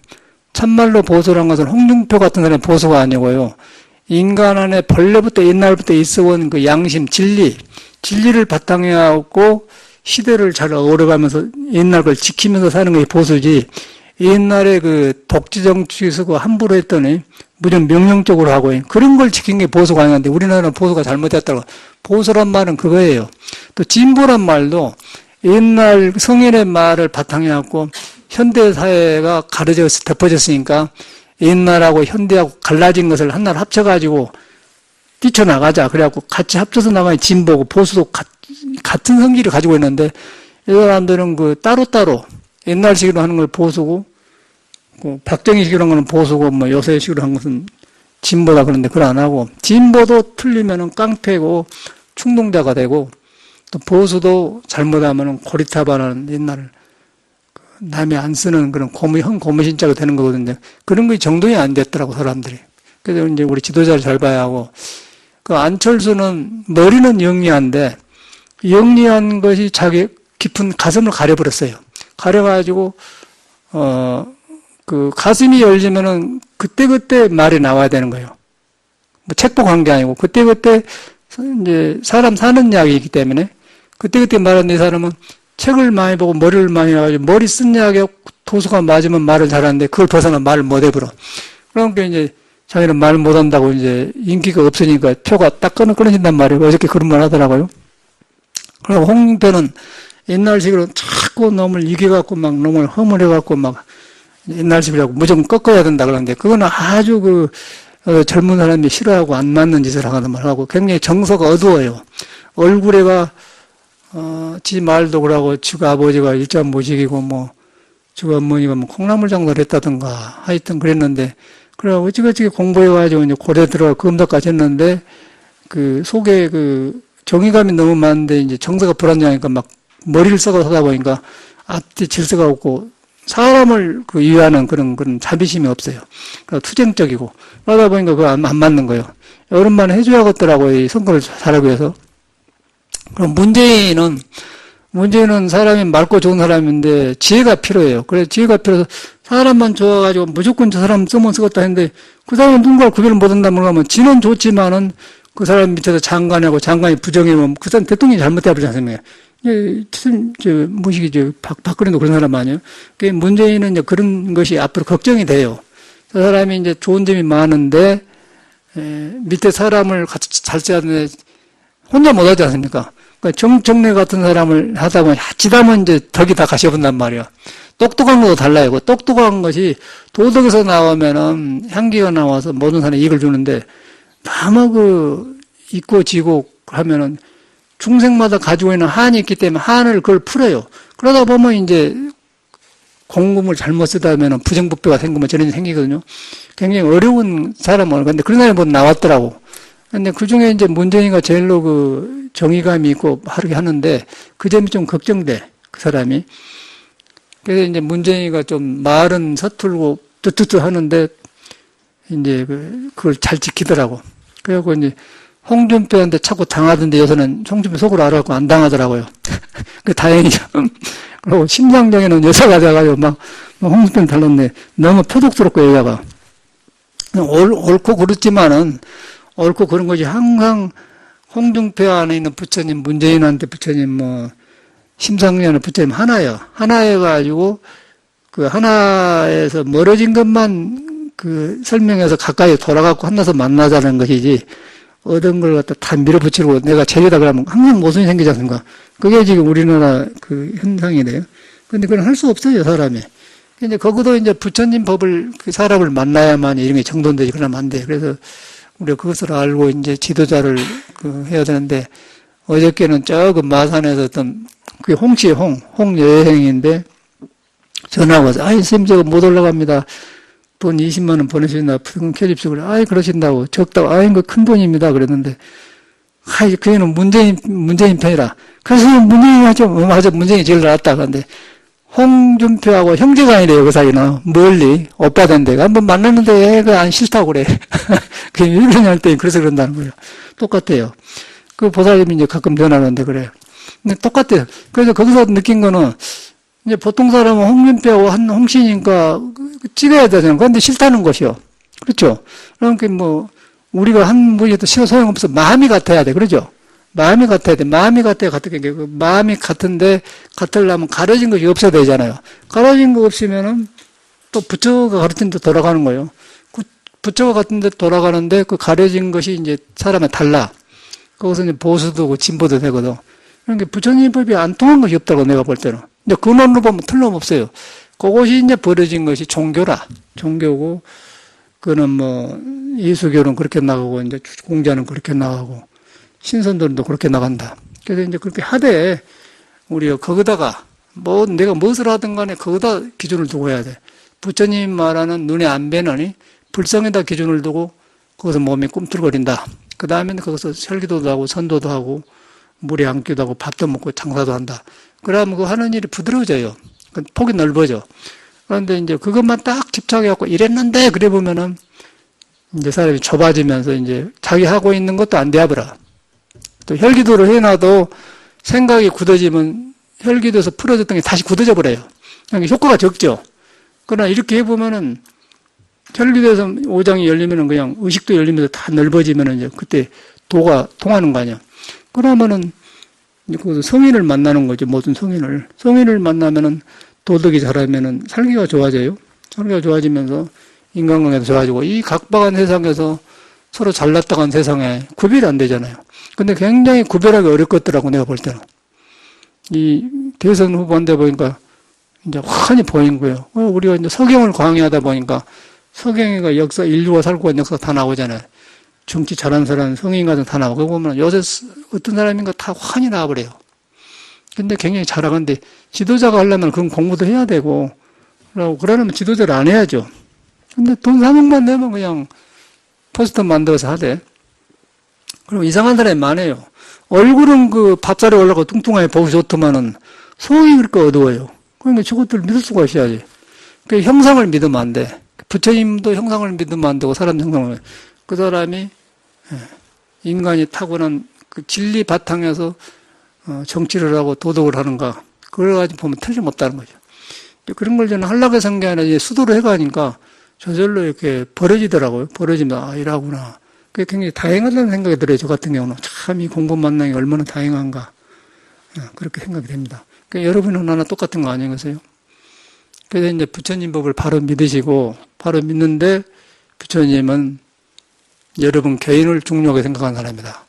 참말로 보수라는 것은 홍준표 같은 사람의 보수가 아니고요. 인간 안에 본래부터 옛날부터 있어온 그 양심, 진리를 바탕에 하고 시대를 잘 어울려가면서 옛날 걸 지키면서 사는 게 보수지. 옛날에 그 독재 정치 쓰고 함부로 했더니 무슨 명령적으로 하고 그런 걸 지킨 게 보수가 아닌데 우리나라는 보수가 잘못했다고. 보수란 말은 그거예요. 또 진보란 말도 옛날 성인의 말을 바탕에 하고 현대 사회가 가려져서 덮어졌으니까 옛날하고 현대하고 갈라진 것을 하나로 합쳐가지고 뛰쳐나가자. 그래갖고 같이 합쳐서 나가야 진보고 보수도 같은 성질을 가지고 있는데 이 사람들은 그 따로따로 옛날식으로 하는 걸 보수고 박정희식으로 한 거는 보수고 뭐 요새식으로 한 것은 진보다 그런데 그걸 안 하고 진보도 틀리면은 깡패고 충동자가 되고 또 보수도 잘못하면은 고리타반하는 옛날 남이 안 쓰는 그런 고무신자가 되는 거거든요. 그런 게 정돈이 안 됐더라고 사람들이. 그래서 이제 우리 지도자를 잘 봐야 하고 그 안철수는 머리는 영리한데 영리한 것이 자기 깊은 가슴을 가려버렸어요. 가려가지고 그 가슴이 열리면은 그때그때 말이 나와야 되는 거예요. 뭐 책복한 게 아니고 그때그때 이제 사람 사는 이야기이기 때문에 그때그때 말하는 이 사람은 책을 많이 보고 머리를 많이 해가지고 머리 쓴 이야기 도수가 맞으면 말을 잘하는데 그걸 벗어나 말을 못 해버려. 그러니까 이제 자기는 말 못한다고 이제 인기가 없으니까 표가 딱 끊어진단 말이에요. 어저께 그런 말 하더라고요. 그리고 홍준표는 옛날식으로 자꾸 놈을 이겨갖고 막 놈을 허물해갖고 막 옛날식이라고 무조건 꺾어야 된다 그러는데 그거는 아주 젊은 사람이 싫어하고 안 맞는 짓을 하거든 말하고 굉장히 정서가 어두워요. 얼굴에가 지 말도 그러고 지가 아버지가 일자 모직이고 뭐 지가 어머니가 뭐 콩나물 장사를 했다든가 하여튼 그랬는데 그래가지고 어찌어찌 공부해가지고 이제 고대 들어가 검사까지 했는데 그 속에 그 정의감이 너무 많은데 이제 정서가 불안정하니까 막 머리를 썩어 서다 보니까 앞뒤 질서가 없고 사람을 그 이해하는 그런 자비심이 없어요. 그러니까 투쟁적이고 그러다 보니까 그거 안 맞는 거예요. 여름만 해줘야겠더라고요. 이 선거를 잘하기 위해서. 그럼 문재인은 사람이 맑고 좋은 사람인데 지혜가 필요해요. 그래서 지혜가 필요해서 사람만 좋아가지고 무조건 저 사람 쓰면 쓰겠다 했는데 그 사람은 누군가를 구별을 못한다면 그러면 지는 좋지만은 그 사람 밑에서 장관하고 장관이 부정이면 그 사람 대통령이 잘못해버리지 않습니까? 무식이 박근혜도 그런 사람 아니에요? 그 문재인은 이제 그런 것이 앞으로 걱정이 돼요. 저 사람이 이제 좋은 점이 많은데, 밑에 사람을 같이 잘 써야 되는데, 혼자 못 하지 않습니까? 그러니까 정청래 같은 사람을 하다 보면, 지다면 이제 덕이 다 가셔본단 말이야. 똑똑한 것도 달라요. 똑똑한 것이 도덕에서 나오면은 향기가 나와서 모든 사람에 이익을 주는데, 너무 잊고 지고 하면은, 중생마다 가지고 있는 한이 있기 때문에 한을 그걸 풀어요. 그러다 보면 이제 공금을 잘못 쓰다 보면 부정부패가 생기면 저런 일이 생기거든요. 굉장히 어려운 사람은, 근데 그런 사람이 뭐 나왔더라고. 근데 그 중에 이제 문재인이가 제일로 그 정의감이 있고 하루게 하는데 그 점이 좀 걱정돼, 그 사람이. 그래서 이제 문재인이가 좀 말은 서툴고 뚜뚜뚜 하는데 이제 그걸 잘 지키더라고. 그래갖고 이제 홍준표한테 자꾸 당하던데 요새는 홍준표 속으로 알아갖고 안 당하더라고요. 그 다행이죠. 그리고 심상정에는 여자가 돼가지고 막 홍준표는 달랐네. 너무 표독스럽고 얘기가. 옳고 그렇지만은 옳고 그런 것이 항상 홍준표 안에 있는 부처님, 문재인한테 부처님, 뭐 심상정한테 부처님 하나예요. 하나여가지고 그 하나에서 멀어진 것만 그 설명해서 가까이 돌아가고 한나서 만나자는 것이지. 얻은 걸 갖다 다 밀어붙이고 내가 제일이다 그러면 항상 모순이 생기지 않습니까? 그게 지금 우리나라 그 현상이래요. 근데 그건 할 수 없어요, 사람이. 근데 거기도 이제 부처님 법을, 그 사람을 만나야만 이런 게 정돈되지, 그러면 안 돼. 그래서 우리가 그것을 알고 이제 지도자를 해야 되는데 어저께는 저그 마산에서 어떤 그게 홍씨의 홍여행인데 전화가 와서 아이, 선생님 저거 못 올라갑니다. 돈 20만 원 보내주신다. 부금 켜집시고 그래. 아이, 그러신다고. 적다고. 아이, 그 큰 돈입니다. 그랬는데, 하이, 그 애는 문재인 편이라. 그래서 문재인이 하죠. 맞아, 문재인이 제일 나았다. 근데 홍준표하고 형제가 아니래요, 그 사이는. 멀리, 오빠 된데가. 한번 만났는데 애가 안 싫다고 그래. 그 일본이 할 때 그래서 그런다는 거예요. 똑같아요. 그 보살님이 이제 가끔 변하는데 그래요. 근데 똑같아요. 그래서 거기서 느낀 거는, 이제 보통 사람은 홍준표하고 홍씨니까 찍어야 되잖아요. 그런데 싫다는 것이요. 그렇죠? 그러니까 뭐, 우리가 한 분이도 소용없어. 마음이 같아야 돼. 그러죠? 마음이 같아야 돼. 마음이 같아야 같은 게, 그 마음이 같은데, 같으려면 가려진 것이 없어야 되잖아요. 가려진 거 없으면은, 또 부처가 가르친 데 돌아가는 거예요. 그 부처가 같은 데 돌아가는데, 그 가려진 것이 이제 사람에 달라. 거기서 이제 보수도 진보도 되거든. 그러니까 부처님 법이 안 통한 것이 없다고 내가 볼 때는. 이제 근원으로 보면 틀림없어요. 그것이 이제 벌어진 것이 종교라. 종교고, 그는 뭐, 예수교는 그렇게 나가고, 이제 공자는 그렇게 나가고, 신선들도 그렇게 나간다. 그래서 이제 그렇게 하되, 우리가 거기다가, 뭐, 내가 무엇을 하든 간에 거기다 기준을 두고 해야 돼. 부처님 말하는 눈에 안 뵈느니, 불성에다 기준을 두고, 거기서 몸이 꿈틀거린다. 그 다음에는 거기서 설기도도 하고, 선도도 하고, 물에 앉기도 하고, 밥도 먹고, 장사도 한다. 그러면 그 하는 일이 부드러워져요. 폭이 넓어져. 그런데 이제 그것만 딱 집착해갖고 이랬는데, 그래 보면은, 이제 사람이 좁아지면서 이제 자기 하고 있는 것도 안 되어버려. 또 혈기도를 해놔도 생각이 굳어지면 혈기도에서 풀어졌던 게 다시 굳어져 버려요. 그러니까 효과가 적죠. 그러나 이렇게 해보면은 혈기도에서 오장이 열리면은 그냥 의식도 열리면서 다 넓어지면은 이제 그때 도가 통하는 거 아니야. 그러면은 그 성인을 만나는 거죠. 모든 성인을. 성인을 만나면은 도덕이 자라면은 살기가 좋아져요. 살기가 좋아지면서 인간관계도 좋아지고 이 각박한 세상에서 서로 잘났다간 세상에 구별이 안 되잖아요. 근데 굉장히 구별하기 어렵겠더라고 내가 볼 때는. 이 대선 후보한테 보니까 이제 환히 보이는 거예요. 우리가 이제 서경을 강의하다 보니까 서경이가 역사, 인류가 살고 있는 역사 다 나오잖아요. 정치 잘하는 사람, 성인 같은 다 나오고, 그거 보면 요새 어떤 사람인가 다 환히 나와버려요. 근데 굉장히 잘하는데, 지도자가 하려면 그런 공부도 해야 되고, 그러려면 지도자를 안 해야죠. 근데 돈 3억만 내면 그냥 포스터 만들어서 하대. 그럼 이상한 사람이 많아요. 얼굴은 그 밥살에 올라가고 뚱뚱하게 보기 좋더만은, 속이 그렇게 어두워요. 그러니까 저것들 믿을 수가 있어야지. 그 형상을 믿으면 안 돼. 부처님도 형상을 믿으면 안 되고, 사람 형상을. 그 사람이 인간이 타고난 그 진리 바탕에서 정치를 하고 도덕을 하는가, 그걸 가지고 보면 틀림없다는 거죠. 그런 걸 저는 하려고 해서 한 게 아니라 이제 수도로 해가니까 저절로 이렇게 벌어지더라고요. 벌어지면, 아, 이라구나. 그게 굉장히 다행하다는 생각이 들어요. 저 같은 경우는. 참 이 공부 만나는 게 얼마나 다행한가. 그렇게 생각이 됩니다. 그러니까 여러분은 하나 똑같은 거 아니겠어요? 그래서 이제 부처님 법을 바로 믿으시고, 바로 믿는데 부처님은 여러분 개인을 중요하게 생각하는 사람이다.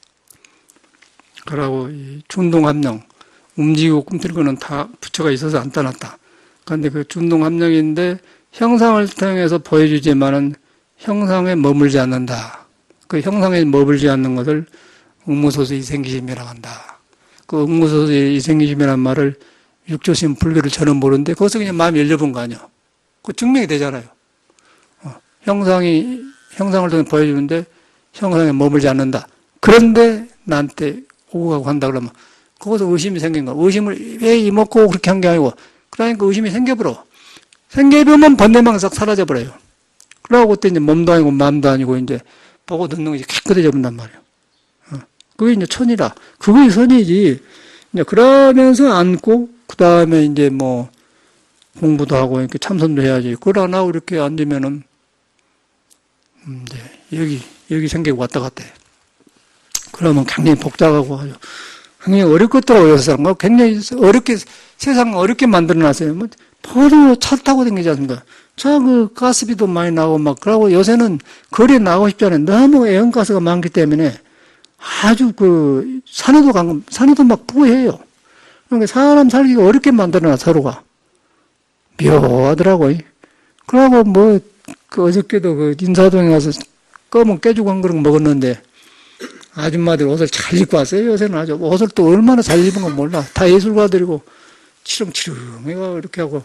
그러고 이 준동합령, 움직이고 꿈틀거는 다 부처가 있어서 안 떠났다. 그런데 그 준동합령인데 형상을 통해서 보여주지만은 형상에 머물지 않는다. 그 형상에 머물지 않는 것을 응무소수 이생기심이라고 한다. 그 응무소수 이생기심이라는 말을 육조심 불교를 저는 모르는데 거기서 그냥 마음이 열려본 거 아니야. 그 증명이 되잖아요. 형상을 통해 보여주는데 형상에 머물지 않는다. 그런데 나한테 오고 가고 한다 그러면 거기서 의심이 생긴 거야. 의심을 왜 이먹고 그렇게 한 게 아니고 그러니까 의심이 생겨버려. 생겨보면 번뇌망이 싹 사라져버려요. 그러고 그때 이제 몸도 아니고 마음도 아니고 이제 보고 듣는 것이 깨끗해져 본단 말이에요. 그게 이제 천이라. 그게 선이지. 이제 그러면서 앉고 그 다음에 이제 뭐 공부도 하고 이렇게 참선도 해야지. 그걸 안 하고 이렇게 앉으면은 이제 여기 생기고 왔다 갔다 해. 그러면 굉장히 복잡하고 아주 굉장히 어렵겠더라고요. 그 사람. 굉장히 어렵게, 세상 어렵게 만들어놨어요. 뭐, 바로 차 타고 다니지 않습니까? 차 그 가스비도 많이 나오고 막, 그러고 요새는 거리에 나가고 싶지 않아요. 너무 애연가스가 많기 때문에 아주 그, 산에도 막 부해요. 그러니까 사람 살기가 어렵게 만들어놔, 서로가. 묘하더라고요. 그러고 뭐, 그 어저께도 그 인사동에 가서 검은 깨죽 한 그릇 먹었는데, 아줌마들 옷을 잘 입고 왔어요. 요새는 아주 옷을 또 얼마나 잘 입은 건 몰라. 다 예술가들이고 치렁치렁해가 이렇게 하고.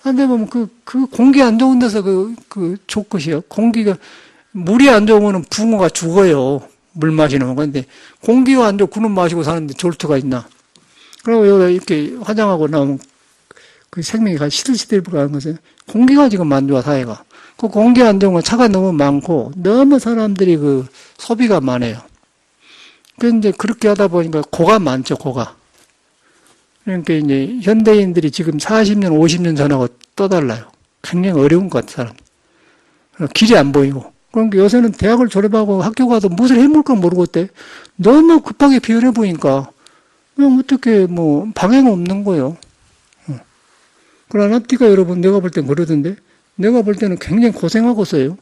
근데 보면 그 공기 안 좋은 데서 그 좋것이요. 공기가 물이 안 좋으면 붕어가 죽어요. 물 마시는 건데, 공기가 안 좋고 구름 마시고 사는데 졸투가 있나? 그리고 여기다 이렇게 화장하고 나오면 그 생명이 시들시들 가는 것은 공기가 지금 안 좋아, 사회가. 그 공기 안 좋은 건 차가 너무 많고, 너무 사람들이 그 소비가 많아요. 그런데 그렇게 하다 보니까 고가 많죠, 고가. 그러니까 이제 현대인들이 지금 40년, 50년 전하고 또 달라요. 굉장히 어려운 것 같아요, 사람. 길이 안 보이고. 그러니까 요새는 대학을 졸업하고 학교 가도 무엇을 해먹을까 모르겠대. 너무 급하게 비현해 보니까, 그냥 어떻게 뭐, 방해가 없는 거예요. 그러나 띠가 여러분, 내가 볼 땐 그러던데, 내가 볼 때는 굉장히 고생하고 있어요.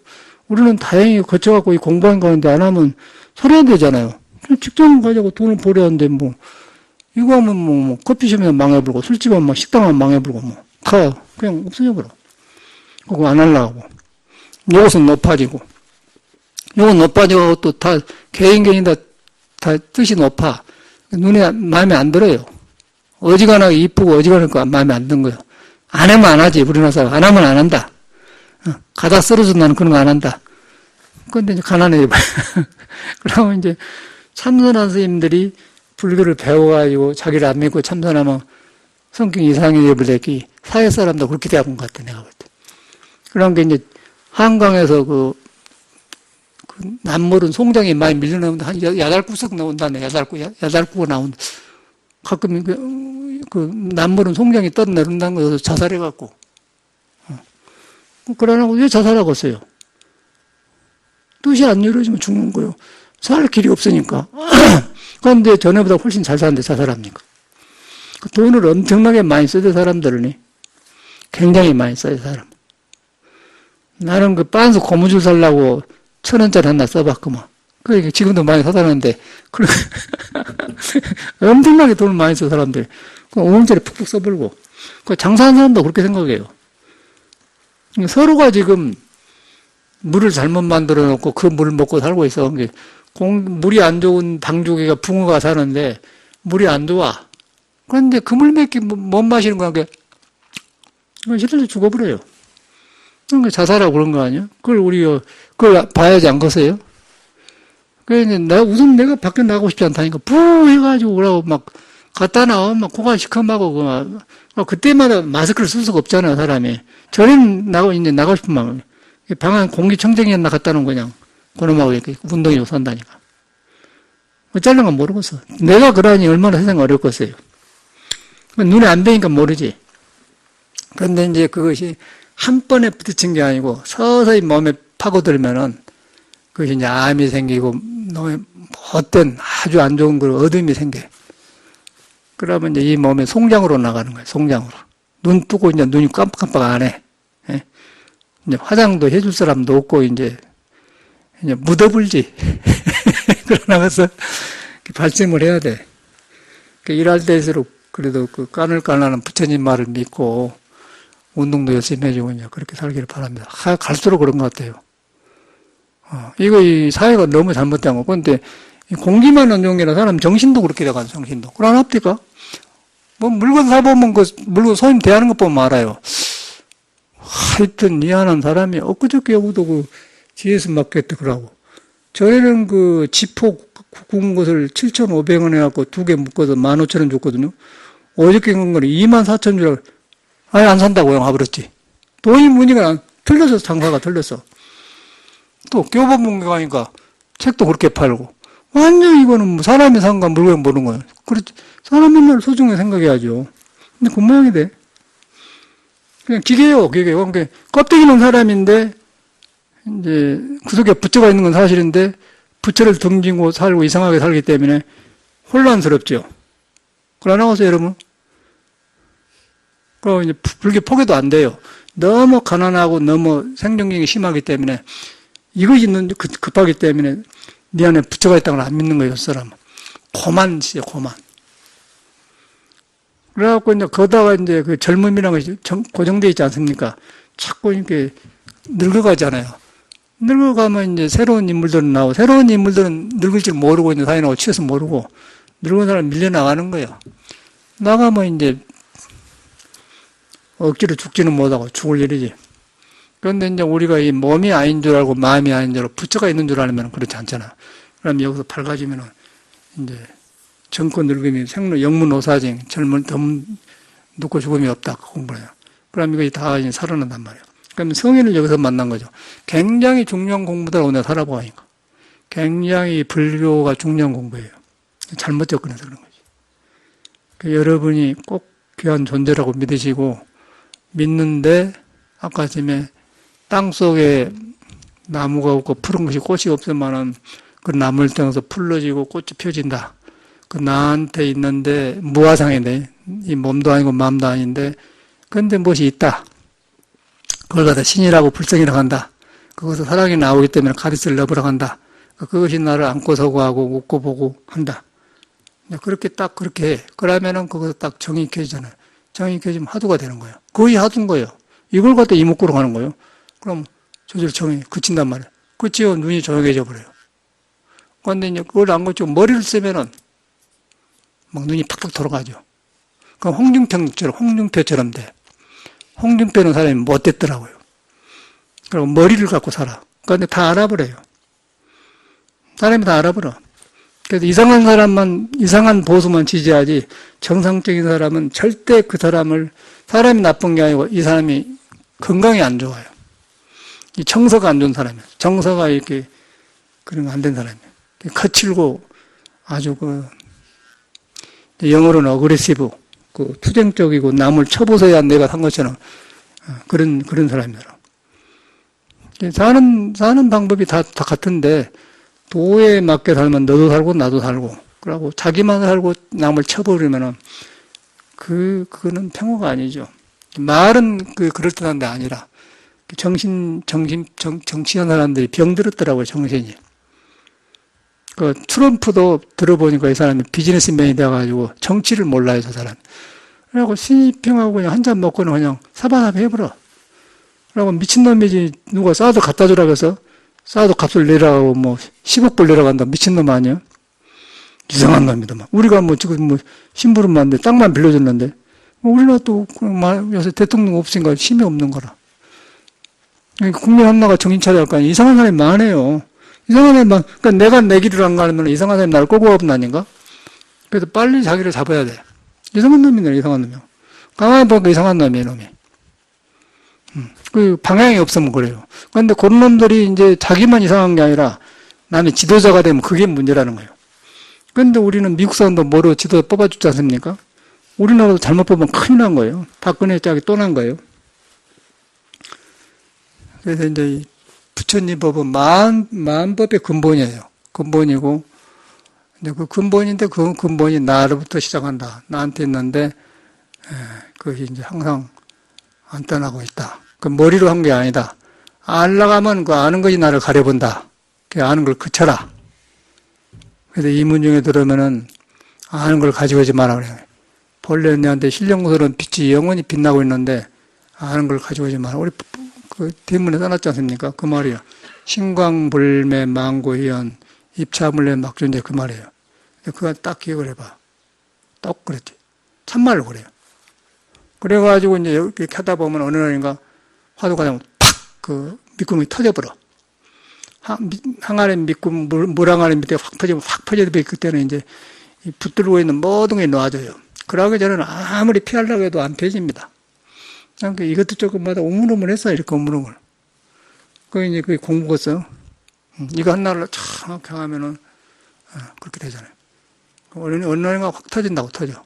우리는 다행히 거쳐갖고 공부한 가는데 안 하면 살아야 되잖아요. 직장 가자고 돈을 벌어야 하는데 뭐, 이거 하면 뭐 커피숍이면 망해버리고, 술집 하면 식당 하면 망해버리고, 뭐, 다 그냥 없어져 버려. 그거 안 하려고. 요것은 높아지고, 요건 높아지고 또 다, 개인이 다 뜻이 높아. 눈에 마음에 안 들어요. 어지간하게 이쁘고 어지간하게 마음에 안 든 거예요. 안 하면 안 하지, 우리나라 사람. 안 하면 안 한다. 가다 쓰러져 나는 그런 거 안 한다. 그런데 이제 가난해져 봐요. 그러면 이제 참선한 스님들이 불교를 배워가지고 자기를 안 믿고 참선하면 성격이 이상해져 버렸기 사회 사람도 그렇게 되어본 것 같아, 내가 볼 때. 그런 게 이제 한강에서 그 남물은 송장이 많이 밀려나오는데 한 8구석 나온다네, 8구가 나온다. 가끔 그 남물은 송장이 떠내려온다는 거여서 자살해갖고. 그러나 왜 자살하고 있어요? 뜻이 안 이루어지면 죽는 거예요. 살 길이 없으니까. 그런데 전에보다 훨씬 잘 사는데 자살합니까? 돈을 엄청나게 많이 써야 사람들은 굉장히 많이 써야 사람. 나는 그 빤스 고무줄 살라고 1,000원짜리 하나 써봤구만. 그러니까 지금도 많이 사다는데, 엄청나게 돈을 많이 써 사람들. 5원짜리 푹푹 써버리고. 장사하는 사람도 그렇게 생각해요. 서로가 지금 물을 잘못 만들어 놓고 그 물을 먹고 살고 있어. 물이 안 좋은 방주기가 붕어가 사는데 물이 안 좋아. 그런데 그 물 못 마시는 거야. 실제로 죽어버려요. 그러니까 자살하고 그런 거 아니야? 그걸 봐야지 않겠어요? 그래서 우선 내가 밖에 나가고 싶지 않다니까, 부! 해가지고 그러고 막 갖다 나와, 막 코가 시커매고, 그때마다 마스크를 쓸 수가 없잖아요, 사람이. 저는 이제 나가고 싶은 마음에. 방 안 공기청정기나 갖다 놓은 그냥, 그놈하고 이렇게 운동이고 산다니까. 어쩌는 건 모르겠어. 내가 그러니 얼마나 세상 어렵겠어요. 눈에 안 뵈니까 모르지. 그런데 이제 그것이 한 번에 부딪힌 게 아니고 서서히 몸에 파고들면은 그것이 이제 암이 생기고 너무 헛된 아주 안 좋은 그 어둠이 생겨. 그러면 이제 이 몸에 송장으로 나가는 거예요. 송장으로. 눈 뜨고 이제 눈이 깜빡깜빡 안 해. 예? 이제 화장도 해줄 사람도 없고 이제 묻어불지. 그러나서 발심을 해야 돼. 일할 때일수록 그래도 그 까늘까늘한 부처님 말을 믿고 운동도 열심히 해주고 이제 그렇게 살기를 바랍니다. 갈수록 그런 것 같아요. 이거 이 사회가 너무 잘못된 거. 그런데 공기만 안 좋은 게 아니라 사람 정신도 그렇게 돼가는 정신도. 그러나합니까? 뭐 물건 사보면 그 물건 손님 대하는 것 보면 알아요. 하여튼 미안한 사람이 엊그저께 여기도 그 GS 마켓 그러고. 전에는 그 지포 구운 것을 7,500원 해갖고 2개 묶어서 15,000원 줬거든요. 어저께 간 거는 24,000원 주라고. 아예 안 산다고 형 와버렸지. 돈이 무늬가 틀려서 장사가 틀렸어. 또 교보문고 가니까 책도 그렇게 팔고. 완전 이거는 뭐 사람이 산 거 물건 보는 거예요. 그렇지. 사람 맨날 소중히 생각해야죠. 근데 그 모양이 돼. 그냥 기계요, 기계. 그러니까 껍데기는 사람인데, 이제 그 속에 부처가 있는 건 사실인데, 부처를 등지고 살고 이상하게 살기 때문에 혼란스럽죠. 그걸 안 하고서 여러분. 그리고 이제 불교 포기도 안 돼요. 너무 가난하고 너무 생존경이 심하기 때문에, 이것이 급하기 때문에, 네 안에 부처가 있다는 걸 안 믿는 거예요, 그 사람은. 고만 있어요, 고만. 그래갖고 이제 거다가 이제 그 젊음이라는 것이 고정되어 있지 않습니까? 자꾸 이렇게 늙어가잖아요. 늙어가면 이제 새로운 인물들은 나오고, 새로운 인물들은 늙을 줄 모르고 이제 사회나고 취해서 모르고, 늙은 사람 밀려나가는 거예요. 나가면 이제 억지로 죽지는 못하고 죽을 일이지. 그런데 이제 우리가 이 몸이 아닌 줄 알고 마음이 아닌 줄 알고 부처가 있는 줄 알면 그렇지 않잖아. 그다음에 여기서 밝아지면은 이제 정권 늙음이 생로 영문오사징 젊은 늙고 죽음이 없다 공부해요. 그럼 이거 다 이제 살아난단 말이에요. 그러면 성인을 여기서 만난 거죠. 굉장히 중요한 공부들 오늘 살아보니까 굉장히 불교가 중요한 공부예요. 잘못 접근해서 그런 거죠. 그러니까 여러분이 꼭 귀한 존재라고 믿으시고 믿는데 아까 전에 땅 속에 나무가 없고 푸른 것이 꽃이 없으면은 그 나무를 떠나서 풀러지고 꽃이 펴진다. 그 나한테 있는데 무아상인데 이 몸도 아니고 마음도 아닌데 그런데 무엇이 있다. 그걸 갖다 신이라고 불성이라고 한다. 그것은 사랑이 나오기 때문에 가르치를 넣으라고 한다. 그것이 나를 안고 서고 하고 웃고 보고 한다. 그렇게 딱 그렇게 해. 그러면은 그것도 딱 정이 켜지잖아요. 정이 켜지면 화두가 되는 거예요. 거의 화두인 거예요. 이걸 갖다 이목구로 가는 거예요. 그럼 저절 정이 그친단 말이에요. 그치요? 눈이 조용해져 버려요. 그런데 이제 그걸 안 고치고 머리를 쓰면은 막 눈이 팍팍 돌아가죠. 그럼 홍준표처럼 돼. 홍준표는 사람이 못됐더라고요. 그리고 머리를 갖고 살아. 그런데 다 알아버려요. 사람이 다 알아버려. 그래서 이상한 사람만, 이상한 보수만 지지하지, 정상적인 사람은 절대 그 사람이 나쁜 게 아니고, 이 사람이 건강이 안 좋아요. 이 정서가 안 좋은 사람이에요. 정서가 이렇게, 그런 거 안 된 사람이에요. 거칠고, 아주 영어로는 어그레시브, 투쟁적이고, 남을 쳐부숴야 내가 산 것처럼, 그런 사람이더라고요. 사는 방법이 다 같은데, 도에 맞게 살면 너도 살고 나도 살고 그러고 자기만 살고 남을 쳐버리면은 그거는 평화가 아니죠. 말은 그럴듯한데 아니라 정치한 사람들이 병들었더라고요, 정신이. 트럼프도 들어보니까 이 사람이 비즈니스맨이 돼가지고 정치를 몰라요, 저 사람. 그래갖고 시핑하고 그냥 한 잔 먹고는 그냥 사바사바 해버려. 그러고 미친놈이지 누가 싸도 갖다 주라 그래서 싸도 값을 내라고 10억 불 내려간다. 미친놈 아니야? 이상한 놈이더만. 우리가 지금 심부름만 땅만 빌려줬는데 우리나라 또 요새 대통령 없으니까 힘이 없는 거라. 국민 하나가 정신 차려야 할 거 아니야. 이상한 사람이 많아요. 이상한 사람이 그러니까 내가 내 길을 안 가면 이상한 사람이 나를 끌고 가는 아닌가? 그래서 빨리 자기를 잡아야 돼. 이상한 놈이네, 이상한 놈이야. 가만히 보니까 이상한 놈이에요, 놈이. 방향이 없으면 그래요. 그런데 그런 놈들이 이제 자기만 이상한 게 아니라 남의 지도자가 되면 그게 문제라는 거예요. 그런데 우리는 미국 사람도 뭐로 지도자 뽑아주지 않습니까? 우리나라도 잘못 뽑으면 큰일 난 거예요. 박근혜 짝이 또 난 거예요. 그래서 이제 이 부처님 법은 만법의 근본이에요. 근본이고, 근데 그 근본인데 그 근본이 나로부터 시작한다. 나한테 있는데, 그것이 이제 항상 안 떠나고 있다. 그 머리로 한 게 아니다. 알라가면 그 아는 것이 나를 가려본다. 그 아는 걸 그쳐라. 그래서 이 문중에 들으면은 아는 걸 가지고 오지 마라 그래요. 본래 내한테 신령스러운 빛이 영원히 빛나고 있는데 아는 걸 가지고 오지 마라. 우리 그 뒷문에 써놨지 않습니까? 그 말이에요. 신광불매 망고희연 입차물레 막존재 그 말이에요. 그거 딱 기억을 해봐. 딱 그랬지. 참말로 그래요. 그래가지고 이제 이렇게 하다 보면 어느 날인가 화두가 되면 팍! 밑구멍이 터져버려. 항아리 밑구멍, 물 항아리 밑에 확 퍼지면 확 퍼져버려. 그때는 이제 붙들고 있는 모든 게 놓아져요. 그러기 전에는 아무리 피하려고 해도 안 펴집니다. 그러니까 이것도 조금마다 우물우물했어요. 이렇게 우물우물. 이제 그게 공부겠어. 이거 하나를 정확히 하면은, 그렇게 되잖아요. 어느 날인가 확 터진다고 터져.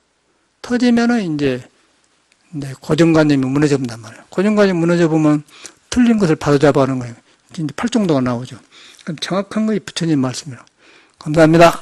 터지면은 이제, 고정관념이 무너져 본단 말이에요. 고정관념이 무너져 보면 틀린 것을 바로잡아 하는 거예요. 이제 팔 정도가 나오죠. 그럼 정확한 것이 부처님 말씀이에요. 감사합니다.